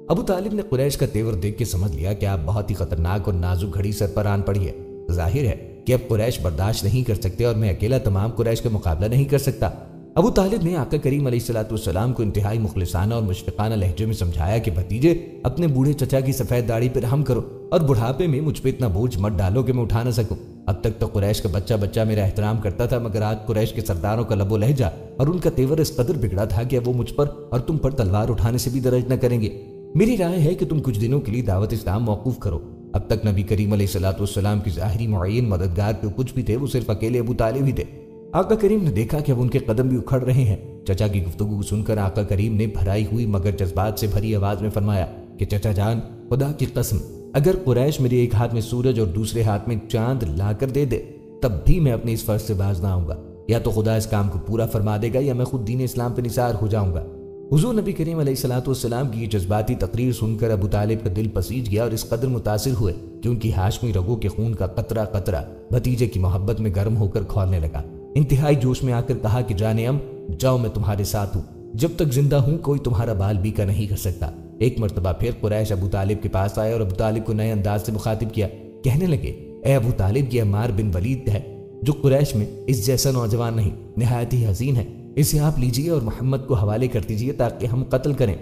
S1: ابو طالب نے قریش کا تیور دیکھ کے سمجھ لیا کہ آپ بہت ہی خطرناک اور نازک گھڑی سر پر آن پڑی ہے۔ ظاہر ہے کہ اب قریش برداشت نہیں کر سکتے اور میں اکیلا تمام قریش کا مقابلہ نہیں کر سکتا۔ ابو طالب نے آقا کریم علیہ السلام کو انتہائی مخلصانہ اور مشفقانہ لہجے میں سمجھایا کہ بھتیجے اپنے بوڑھے چچا کی سفید داڑھی پر رحم کرو اور بڑھاپے میں مجھ پہ اتنا بوجھ مت ڈالو کہ میں اٹھا نہ سکوں۔ اب تک تو قریش کا بچہ بچہ میرا احترام کرتا تھا، مگر آج قریش کے سرداروں کا لب و لہجہ اور ان کا تیور اس قدر بگڑا تھا کہ وہ مجھ پر اور تم پر تلوار اٹھانے سے بھی درج نہ کریں گے۔ میری رائے ہے کہ تم کچھ دنوں کے لیے دعوت اسلام موقوف کرو۔ اب تک نبی کریم علیہ السلام کی ظاہری معین مددگار جو کچھ بھی تھے وہ صرف اکیلے ابو طالب ہی تھے۔ آقا کریم نے دیکھا کہ اب ان کے قدم بھی اکھڑ رہے ہیں۔ چچا کی گفتگو کو سن کر آقا کریم نے بھرائی ہوئی مگر جذبات سے بھری آواز میں فرمایا کہ چچا جان، خدا کی قسم اگر قریش میرے ایک ہاتھ میں سورج اور دوسرے ہاتھ میں چاند لا کر دے دے تب بھی میں اپنے اس فرض سے باز نہ آؤں گا، یا تو خدا اس کام کو پورا فرما دے گا یا میں خود دین اسلام پہ نثار ہو جاؤں گا۔ حضور نبی کریم علیہ السلام کی یہ جذباتی تقریر سن کر ابو طالب کا دل پسیج گیا اور اس قدر متاثر ہوئے کہ ان کی ہاشمی رگوں کے خون کا قطرہ قطرہ بھتیجے کی محبت میں گرم ہو کر کھولنے لگا۔ انتہائی جوش میں آ کر کہا کہ جان ام جاؤ، میں تمہارے ساتھ ہوں، جب تک زندہ ہوں کوئی تمہارا بال بیکا نہیں کر سکتا۔ ایک مرتبہ پھر قریش ابو طالب کے پاس آئے اور ابو طالب کو نئے انداز سے مخاطب کیا، کہنے لگے اے ابو طالب، یہ عمار بن ولید ہے جو قریش میں اس جیسا نوجوان نہیں، نہایت ہی حسین ہے، اسے آپ لیجئے اور محمد کو حوالے کر دیجئے تاکہ ہم قتل کریں۔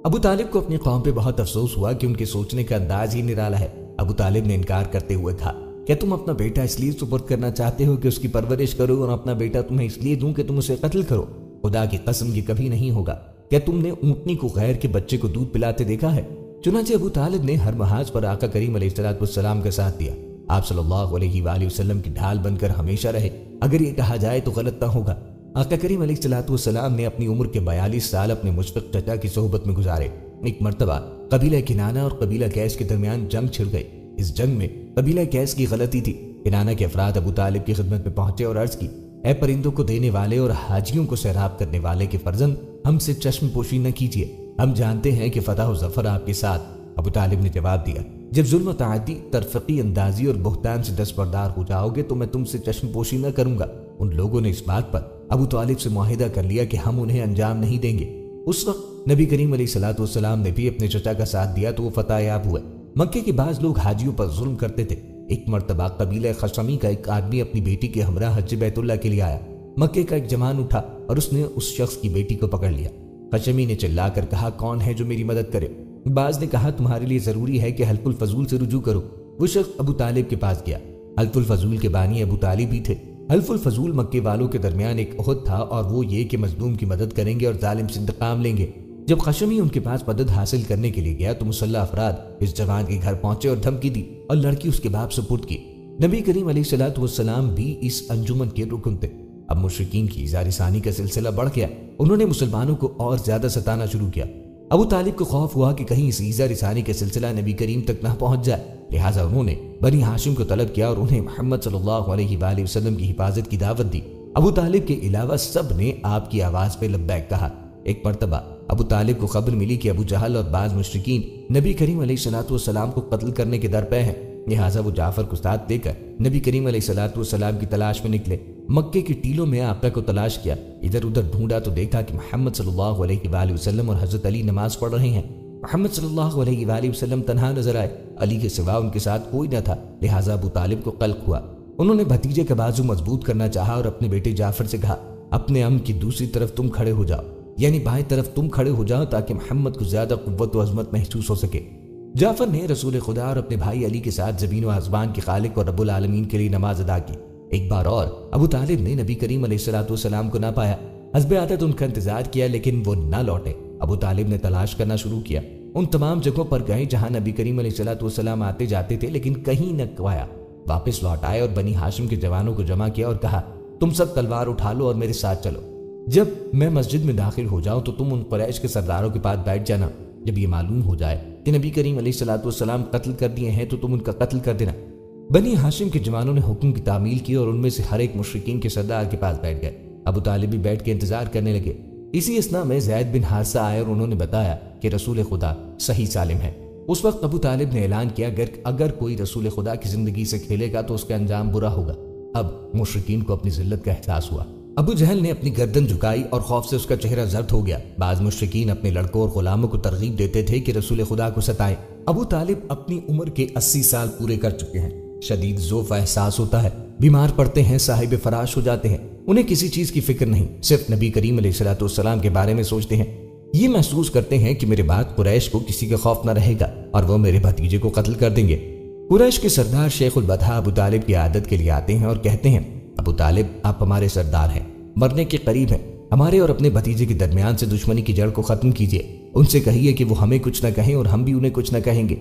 S1: ابو طالب کو اپنی قوم پہ بہت افسوس ہوا کہ ان کے سوچنے کا انداز ہی نرالا ہے۔ ابو طالب نے انکار کرتے ہوئے کہا کیا تم اپنا بیٹا اس لیے سپرد کرنا چاہتے ہو کہ اس کی پرورش کرو اور اپنا بیٹا تمہیں اس لیے دوں کہ تم اسے قتل کرو؟ خدا کی قسم یہ کبھی نہیں ہوگا۔ کیا تم نے اونٹنی کو غیر کے بچے کو دودھ پلاتے دیکھا ہے؟ چنانچہ ابو طالب نے ہر محاذ پر آقا کریم علیہ السلام کا ساتھ دیا۔ آپ صلی اللہ علیہ وآلہ وسلم کی ڈھال بن کر ہمیشہ رہے، اگر یہ کہا جائے تو غلط نہ ہوگا۔ آقا کریم علیہ السلام نے اپنی عمر کے 42 سال اپنے مشفق چچا کی صحبت میں گزارے۔ ایک مرتبہ قبیلہ کنانہ اور قبیلہ قیس کے درمیان جنگ چھڑ گئی۔ اس جنگ میں قبیلہ قیس کی غلطی تھی۔ کنانہ کے افراد ابو طالب کی خدمت میں پہنچے اور عرض کی اے پرندوں کو دینے والے اور حاجیوں کو سیراب کرنے والے کے فرزند، ہم سے چشم پوشی نہ کیجیے، ہم جانتے ہیں کہ فتح و ظفر آپ کے ساتھ۔ ابو طالب نے جواب دیا جب ظلم و تعدی، ترفقی اندازی اور بہتان سے دستبردار ہو جاؤ گے تو میں تم سے چشم پوشی نہ کروں گا۔ ان لوگوں نے اس بات پر ابو طالب سے معاہدہ کر لیا کہ ہم انہیں انجام نہیں دیں گے۔ اس وقت نبی کریم علیہ السلام نے بھی اپنے چچا کا ساتھ دیا تو وہ فتح یاب ہوئے۔ مکے کے بعض لوگ حاجیوں پر ظلم کرتے تھے۔ ایک مرتبہ قبیلہ خشمی کا ایک آدمی اپنی بیٹی کے ہمراہ حج بیت اللہ کے لیے آیا۔ مکے کا ایک جوان اٹھا اور اس نے اس شخص کی بیٹی کو پکڑ لیا۔ خشمی نے چلا کر کہا کون ہے جو میری مدد کرے؟ بعض نے کہا تمہارے لیے ضروری ہے کہ حلف الفضول سے رجوع کرو۔ وہ شخص ابو طالب کے پاس گیا۔ حلف الفضول کے بانی ابو طالب ہی تھے۔ حلف الفضول مکے والوں کے درمیان ایک عہد تھا اور وہ یہ کہ مظلوم کی مدد کریں گے اور ظالم سے انتقام لیں گے۔ جب خشمی ان کے پاس مدد حاصل کرنے کے لیے گیا تو مسلح افراد اس جوان کے گھر پہنچے اور دھمکی دی اور لڑکی اس کے باپ سپرد کی۔ نبی کریم علیہ السلام بھی اس انجمن کے رکن تھے۔ اب مشرکین کی اظہار ثانی کا سلسلہ بڑھ گیا۔ انہوں نے مسلمانوں کو اور زیادہ ستانا شروع کیا۔ ابو طالب کو خوف ہوا کہ کہیں اس اظہار ثانی کا سلسلہ نبی کریم تک نہ پہنچ جائے، لہٰذا انہوں نے بنی ہاشم کو طلب کیا اور انہیں محمد صلی اللہ علیہ وآلہ وسلم کی حفاظت کی دعوت دی۔ ابو طالب کے علاوہ سب نے آپ کی آواز پہ لبیک کہا۔ ایک مرتبہ ابو طالب کو خبر ملی کہ ابو جہل اور بعض مشرکین نبی کریم علیہ السلام کو قتل کرنے کے درپے ہیں، لہٰذا وہ جعفر کو ساتھ لے کر نبی کریم علیہ السلام کی تلاش میں نکلے۔ مکے کی ٹیلوں میں آقا کو تلاش کیا، ادھر ادھر ڈھونڈا تو دیکھا کہ محمد صلی اللہ علیہ وآلہ وسلم اور حضرت علی نماز پڑھ رہے ہیں۔ محمد صلی اللہ علیہ وآلہ وسلم تنہا نظر آئے، علی کے سوا ان کے ساتھ کوئی نہ تھا، لہٰذا ابو طالب کو قلق ہوا۔ انہوں نے بھتیجے کا بازو مضبوط کرنا چاہا اور اپنے بیٹے جعفر سے کہا اپنے ام کی دوسری طرف تم کھڑے ہو جاؤ، یعنی بائیں طرف تم کھڑے ہو جاؤ تاکہ محمد کو زیادہ قوت و عظمت محسوس ہو سکے۔ جعفر نے رسول خدا اور اپنے بھائی علی کے ساتھ زمین و آسمان کے خالق اور رب العالمین کے لیے نماز ادا کی۔ ایک بار اور ابو طالب نے نبی کریم علیہ السلام کو نہ پایا۔ حسب عادت ان کا انتظار کیا لیکن وہ نہ لوٹے۔ ابو طالب نے تلاش کرنا شروع کیا، ان تمام جگہوں پر گئے جہاں نبی کریم علیہ السلام آتے جاتے تھے لیکن کہیں نہ پایا۔ واپس لوٹ آئے اور بنی ہاشم کے جوانوں کو جمع کیا اور کہا تم سب تلوار اٹھا لو اور میرے ساتھ چلو۔ جب میں مسجد میں داخل ہو جاؤں تو تم ان قریش کے سرداروں کے پاس بیٹھ جانا۔ جب یہ معلوم ہو جائے کہ نبی کریم علیہ السلام قتل کر دیے ہیں تو تم ان کا قتل کر دینا۔ بنی ہاشم کے جوانوں نے حکم کی تعمیل کی اور ان میں سے ہر ایک مشرکین کے سردار کے پاس بیٹھ گئے۔ ابو طالب بھی بیٹھ کے انتظار کرنے لگے۔ اسی اثنا میں زید بن حارثہ آئے اور انہوں نے بتایا کہ رسول خدا صحیح سالم ہے۔ اس وقت ابو طالب نے اعلان کیا اگر کوئی رسول خدا کی زندگی سے کھیلے گا تو اس کا انجام برا ہوگا۔ اب مشرکین کو اپنی ذلت کا احساس ہوا۔ ابو جہل نے اپنی گردن جھکائی اور خوف سے اس کا چہرہ زرد ہو گیا۔ بعض مشرکین اپنے لڑکوں اور غلاموں کو ترغیب دیتے تھے کہ رسول خدا کو ستائیں۔ ابو طالب اپنی عمر کے 80 سال پورے کر چکے ہیں، شدید ذوف احساس ہوتا ہے، بیمار پڑتے ہیں، صاحب فراش ہو جاتے ہیں، انہیں کسی چیز کی فکر نہیں، صرف نبی کریم علیہ الصلوۃ والسلام کے بارے میں سوچتے ہیں۔ یہ محسوس کرتے ہیں کہ میرے بعد قریش کو کسی کا خوف نہ رہے گا اور وہ میرے بھتیجے کو قتل کر دیں گے۔ قریش کے سردار شیخ البطحہ ابو طالب کی عادت کے لیے آتے ہیں اور کہتے ہیں، ابو طالب آپ ہمارے سردار ہیں، مرنے کے قریب ہیں، ہمارے اور اپنے بھتیجے کے درمیان سے دشمنی کی جڑ کو ختم کیجیے، ان سے کہیے کہ وہ ہمیں کچھ نہ کہیں اور ہم بھی انہیں کچھ نہ کہیں گے۔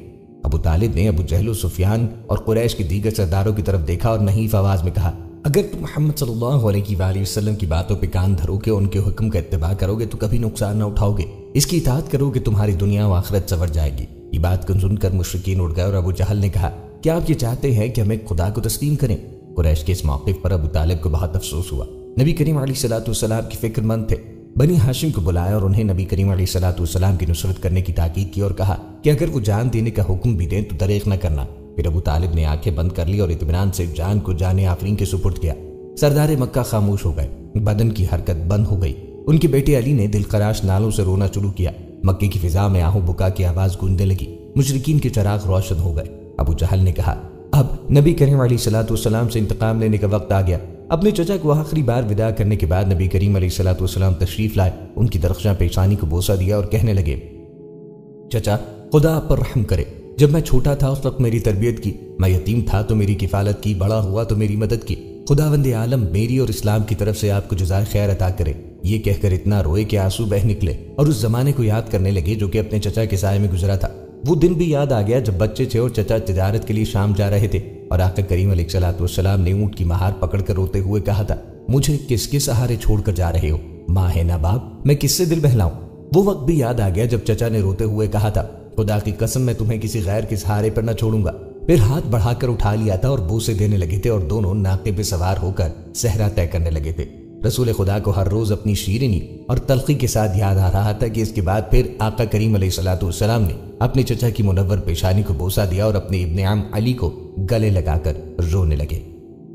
S1: ابو طالب نے ابو جہل و سفیان اور قریش کے دیگر سرداروں کی طرف دیکھا اور نحیف آواز میں کہا، اگر تم محمد صلی اللہ علیہ وآلہ وسلم کی باتوں پہ کان دھرو گے، ان کے حکم کا اتباع کرو گے تو کبھی نقصان نہ اٹھاؤ گے، اس کی اطاعت کرو گے تمہاری دنیا و آخرت سنور جائے گی۔ یہ بات کو سن کر مشرکین اٹھ گئے اور ابو جہل نے کہا، کیا آپ یہ چاہتے ہیں کہ ہم ایک خدا کو تسلیم کریں؟ قریش کے اس موقف پر ابو طالب کو بہت افسوس ہوا۔ نبی کریم علیہ الصلوۃ والسلام کی فکر مند تھے۔ بنی ہاشم کو بلایا اور انہیں نبی کریم علیہ الصلوۃ والسلام کی نصرت کرنے کی تاکید کی اور کہا کہ اگر وہ جان دینے کا حکم بھی دیں تو دریغ نہ کرنا۔ پھر ابو طالب نے آنکھیں بند کر لی اور اطمینان سے جان کو جان آفرین کے سپرد کیا۔ سردار مکہ خاموش ہو گئے، بدن کی حرکت بند ہو گئی۔ ان کے بیٹے علی نے دلخراش نالوں سے رونا شروع کیا۔ مکے کی فضا میں آہو بکا کی آواز گونجنے لگی، مشرکین کے چراغ روشن ہو گئے۔ ابو جہل نے کہا، اب نبی کریم علیہ الصلوۃ والسلام سے انتقام لینے کا وقت آ گیا۔ اپنے چچا کو آخری بار وداع کرنے کے بعد نبی کریم علیہ الصلوۃ والسلام تشریف لائے، ان کی درخشاں پیشانی کو بوسہ دیا اور کہنے لگے، چچا خدا آپ پر رحم کرے، جب میں چھوٹا تھا اس وقت میری تربیت کی، میں یتیم تھا تو میری کفالت کی، بڑا ہوا تو میری مدد کی، خداوند عالم میری اور اسلام کی طرف سے آپ کو جزائے خیر عطا کرے۔ یہ کہہ کر اتنا روئے کہ آنسو بہہ نکلے اور اس زمانے کو یاد کرنے لگے جو کہ اپنے چچا کے سائے میں گزرا تھا۔ وہ دن بھی یاد آ گیا جب بچے تھے اور چچا تجارت کے لیے شام جا رہے تھے اور آقا کریم علیہ الصلوۃ والسلام نے اونٹ کی مہار پکڑ کر روتے ہوئے کہا تھا، مجھے کس کے سہارے چھوڑ کر جا رہے ہو؟ ماں ہے نہ باپ، میں کس سے دل بہلاؤں؟ وہ وقت بھی یاد آ گیا جب چچا نے روتے ہوئے کہا تھا، خدا کی قسم میں تمہیں کسی غیر کے سہارے پر نہ چھوڑوں گا۔ پھر ہاتھ بڑھا کر اٹھا لیا تھا اور بوسے دینے لگے تھے اور دونوں ناقے پہ سوار ہو کر صحرا طے کرنے لگے تھے۔ رسول خدا کو ہر روز اپنی شیرینی اور تلخی کے ساتھ یاد آ رہا تھا کہ اس کے بعد پھر آقا کریم علیہ الصلوۃ والسلام نے اپنے چچا کی منور پیشانی کو بوسہ دیا اور اپنے ابن عم علی کو گلے لگا کر رونے لگے۔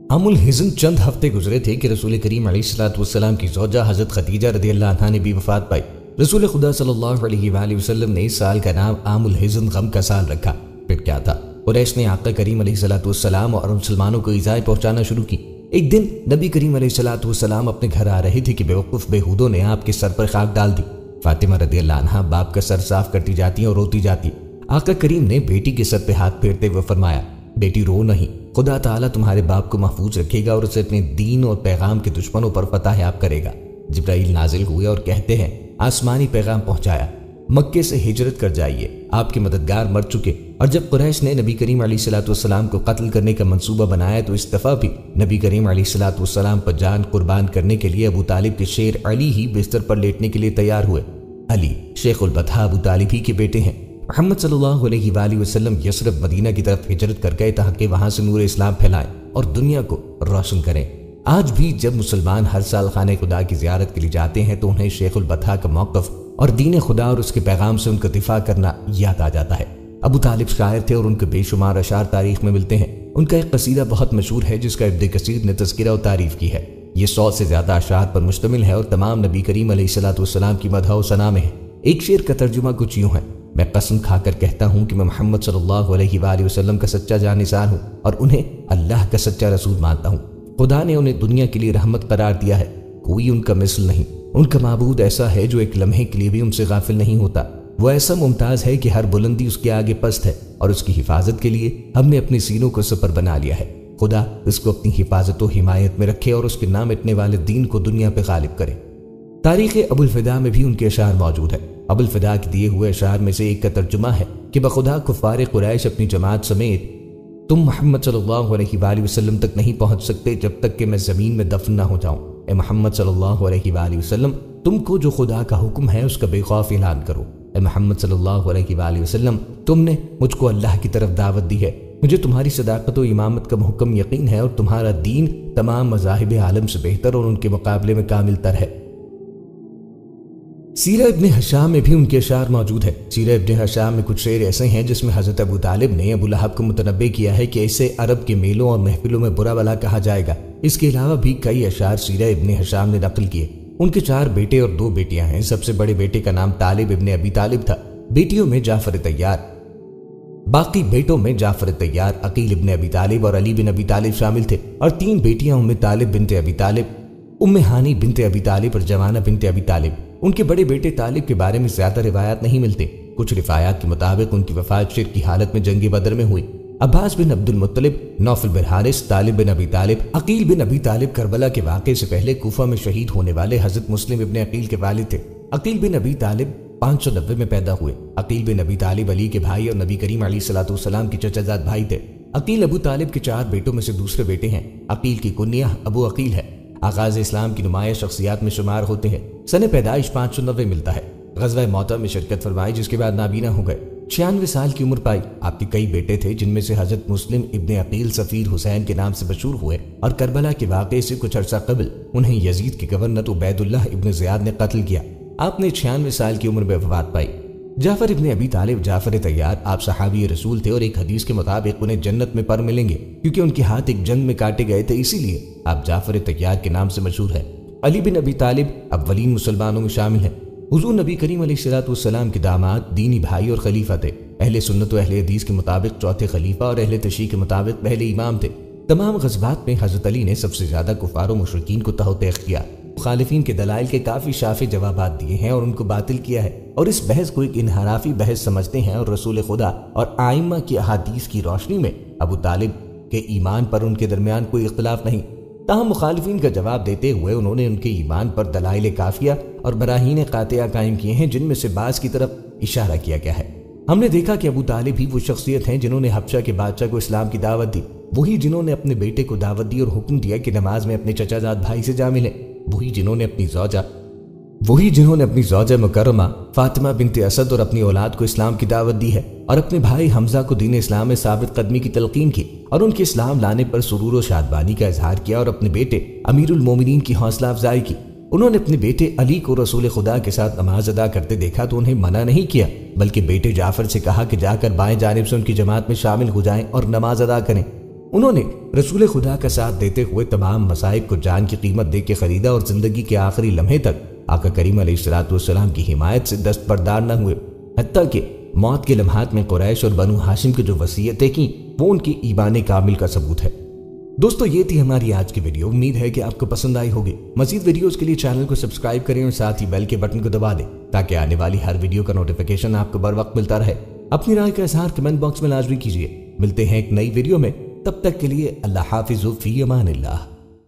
S1: عام الحزن چند ہفتے گزرے تھے کہ رسول کریم علیہ الصلوۃ والسلام کی زوجہ حضرت خدیجہ رضی اللہ عنہا نے بھی وفات پائی۔ رسول خدا صلی اللہ علیہ وآلہ وسلم نے اس سال کا نام عام الحزن غم کا سال رکھا۔ پھر کیا تھا، قریش نے آقا کریم علیہ الصلوۃ والسلام اور مسلمانوں کو ایذائیں پہنچانا شروع کی۔ ایک دن نبی کریم علیہ الصلوۃ والسلام اپنے گھر آ رہے تھے کہ بیوقوف بےہودوں نے آپ کے سر پر خاک ڈال دی۔ فاطمہ رضی اللہ عنہا باپ کا سر صاف کرتی جاتی اور روتی جاتی۔ آقا کریم نے بیٹی کے سر پہ ہاتھ پھیرتے ہوئے فرمایا، بیٹی رو نہیں، خدا تعالیٰ تمہارے باپ کو محفوظ رکھے گا اور اسے اپنے دین اور پیغام کے دشمنوں پر فتح یاب کرے گا۔ جبرائیل نازل ہوئے اور کہتے ہیں، آسمانی پیغام پہنچایا، مکے سے ہجرت کر جائیے، آپ کے مددگار مر چکے۔ اور جب قریش نے نبی کریم علیہ الصلوۃ والسلام کو قتل کرنے کا منصوبہ بنایا تو اس دفعہ بھی نبی کریم علیہ الصلوۃ والسلام پر جان قربان کرنے کے لیے ابو طالب کے شیر علی ہی بستر پر لیٹنے کے لیے تیار ہوئے۔ علی شیخ البطحہ ابو طالب ہی کے بیٹے ہیں۔ محمد صلی اللہ علیہ وآلہ وسلم یثرب مدینہ کی طرف ہجرت کر گئے تاکہ وہاں سے نور اسلام پھیلائیں اور دنیا کو روشن کریں۔ آج بھی جب مسلمان ہر سال خانہ خدا کی زیارت کے لیے جاتے ہیں تو انہیں شیخ البطحہ کا موقف اور دین خدا اور اس کے پیغام سے ان کا دفاع کرنا یاد آ جاتا ہے۔ ابو طالب شاعر تھے اور ان کے بے شمار اشعار تاریخ میں ملتے ہیں۔ ان کا ایک قصیدہ بہت مشہور ہے جس کا ابن کثیر نے تذکرہ و تعریف کی ہے۔ یہ 100 سے زیادہ اشعار پر مشتمل ہے اور تمام نبی کریم علیہ الصلوۃ والسلام کی مدح و ثنا میں ہے۔ ایک شعر کا ترجمہ کچھ یوں ہے، میں قسم کھا کر کہتا ہوں کہ میں محمد صلی اللہ علیہ وآلہ وسلم کا سچا جانثار ہوں اور انہیں اللہ کا سچا رسول مانتا ہوں۔ خدا نے انہیں دنیا کے لیے رحمت قرار دیا ہے، کوئی ان کا مثل نہیں۔ ان کا معبود ایسا ہے جو ایک لمحے کے لیے بھی ان سے غافل نہیں ہوتا۔ وہ ایسا ممتاز ہے کہ ہر بلندی اس کے آگے پست ہے اور اس کی حفاظت کے لیے ہم نے اپنے سینوں کو سپر بنا لیا ہے۔ خدا اس کو اپنی حفاظت و حمایت میں رکھے اور اس کے نام مٹنے والے دین کو دنیا پہ غالب کرے۔ تاریخ ابو الفدا میں بھی ان کے اشعار موجود ہیں۔ ابو الفدا کے دیے ہوئے اشعار میں سے ایک کا ترجمہ ہے کہ بخدا کفار قریش اپنی جماعت سمیت تم محمد صلی اللہ علیہ وآلہ وسلم تک نہیں پہنچ سکتے جب تک کہ میں زمین میں دفن نہ ہو جاؤں۔ اے محمد صلی اللہ علیہ وآلہ وسلم، تم کو جو خدا کا حکم ہے اس کا بے خوف اعلان کرو۔ اے محمد صلی اللہ علیہ وآلہ وسلم، تم نے مجھ کو اللہ کی طرف دعوت دی ہے، مجھے تمہاری صداقت و امامت کا محکم یقین ہے اور تمہارا دین تمام مذاہب عالم سے بہتر اور ان کے مقابلے میں کامل تر ہے۔ سیرہ ابن ہشام میں بھی ان کے اشعار موجود ہیں۔ سیرہ ابن ہشام میں کچھ شعر ایسے ہیں جس میں حضرت ابو طالب نے ابو لہب کو متنبع کیا ہے کہ اسے عرب کے میلوں اور محفلوں میں برا بلا کہا جائے گا۔ اس کے علاوہ بھی کئی اشعار سیرہ ابن ہشام نے نقل کیے۔ ان کے 4 بیٹے اور 2 بیٹیاں ہیں۔ سب سے بڑے بیٹے کا نام طالب ابن ابی طالب تھا، بیٹیوں میں جعفر طیار، باقی بیٹوں میں جعفر طیار، عقیل ابن ابی طالب اور علی بن ابی طالب شامل تھے، اور 3 بیٹیاں ام طالب بنت ابی طالب، ام ہانی بنت ابی طالب اور جوانہ بنت ابی طالب۔ ان کے بڑے بیٹے طالب کے بارے میں زیادہ روایات نہیں ملتے۔ کچھ روایات کے مطابق ان کی وفات شرک کی حالت میں جنگ بدر میں ہوئی۔ عباس بن عبد المطلب، نوفل بن حارث، طالب بن ابی طالب، عقیل بن ابی طالب کربلا کے واقعے سے پہلے کوفہ میں شہید ہونے والے حضرت مسلم ابن عقیل کے والد تھے۔ عقیل بن ابی طالب 590 میں پیدا ہوئے۔ عقیل بن ابی طالب علی کے بھائی اور نبی کریم علیہ الصلوۃ والسلام کے چچا زاد بھائی تھے۔ عقیل ابو طالب کے 4 بیٹوں میں سے دوسرے بیٹے ہیں۔ عقیل کی کنیہ ابو عقیل ہے۔ آغاز اسلام کی نمایاں شخصیات میں شمار ہوتے ہیں۔ سن پیدائش 590 ملتا ہے۔ غزوہ موطا میں شرکت فرمائی جس کے بعد نابینا ہو گئے۔ 96 سال کی عمر پائی۔ آپ کے کئی بیٹے تھے جن میں سے حضرت مسلم ابن عقیل سفیر حسین کے نام سے مشہور ہوئے، اور کربلا کے واقعے سے کچھ عرصہ قبل انہیں یزید کے گورنر عبید اللہ ابن زیاد نے قتل کیا۔ آپ نے 96 سال کی عمر میں وفات پائی۔ جعفر ابن ابی طالب جعفر طیار آپ صحابی رسول تھے، اور ایک حدیث کے مطابق انہیں جنت میں پر ملیں گے کیونکہ ان کے ہاتھ ایک جنگ میں کاٹے گئے تھے، اسی لیے آپ جعفر طیار کے نام سے مشہور ہے۔ علی بن ابی طالب اولین مسلمانوں میں شامل ہیں۔ حضور نبی کریم علیہ الصلوۃ والسلام کے داماد، دینی بھائی اور خلیفہ تھے۔ اہل سنت و اہل حدیث کے مطابق چوتھے خلیفہ اور اہل تشیع کے مطابق پہلے امام تھے۔ تمام غزوات میں حضرت علی نے سب سے زیادہ کفار و مشرکین کو تہ و تیغ کیا، مخالفین کے دلائل کے کافی شافی جوابات دیے ہیں اور ان کو باطل کیا ہے، اور اس بحث کو ایک انحرافی بحث سمجھتے ہیں، اور رسول خدا اور آئمہ کی احادیث کی روشنی میں ابو طالب کے ایمان پر ان کے درمیان کوئی اختلاف نہیں۔ تاہم مخالفین کا جواب دیتے ہوئے انہوں نے ان کے ایمان پر دلائل کافیہ اور براہین قاطعہ قائم کیے ہیں، جن میں سے بعض کی طرف اشارہ کیا گیا ہے۔ ہم نے دیکھا کہ ابو طالب ہی وہ شخصیت ہیں جنہوں نے حبشہ کے بادشاہ کو اسلام کی دعوت دی، وہی جنہوں نے اپنے بیٹے کو دعوت دی اور حکم دیا کہ نماز میں اپنے چچا زاد بھائی سے جا ملیں، وہی جنہوں نے اپنی زوجہ مکرمہ فاطمہ بنت اسد اور اپنی اولاد کو اسلام کی دعوت دی ہے، اور اپنے بھائی حمزہ کو دین اسلام میں ثابت قدمی کی تلقین کی، اور ان کے اسلام لانے پر سرور و شادمانی کا اظہار کیا، اور اپنے بیٹے امیر المومنین کی حوصلہ افزائی کی۔ انہوں نے اپنے بیٹے علی کو رسول خدا کے ساتھ نماز ادا کرتے دیکھا تو انہیں منع نہیں کیا، بلکہ بیٹے جعفر سے کہا کہ جا کر بائیں جانب سے ان کی جماعت میں شامل ہو جائیں اور نماز ادا کریں۔ انہوں نے رسول خدا کا ساتھ دیتے ہوئے تمام مصائب کو جان کی قیمت دے کے خریدا، اور زندگی کے آخری لمحے تک آقا کریم علیہ الصلوۃ والسلام کی حمایت سے دستبردار نہ ہوئے، حتیٰ کہ موت کے لمحات میں قریش اور بنو ہاشم کی جو وصیتیں کیں وہ ان کی ایمان کامل کا ثبوت ہے۔ دوستو، یہ تھی ہماری آج کی ویڈیو۔ امید ہے کہ آپ کو پسند آئی ہوگی۔ مزید ویڈیوز کے لیے چینل کو سبسکرائب کریں اور ساتھ ہی بیل کے بٹن کو دبا دیں تاکہ آنے والی ہر ویڈیو کا نوٹیفیکیشن آپ کو بر وقت ملتا رہے۔ اپنی رائے کا اظہار کمنٹ باکس میں لازمی کیجیے۔ ملتے ہیں ایک نئی ویڈیو میں، تب تک کے لیے اللہ حافظ و فی امان اللہ۔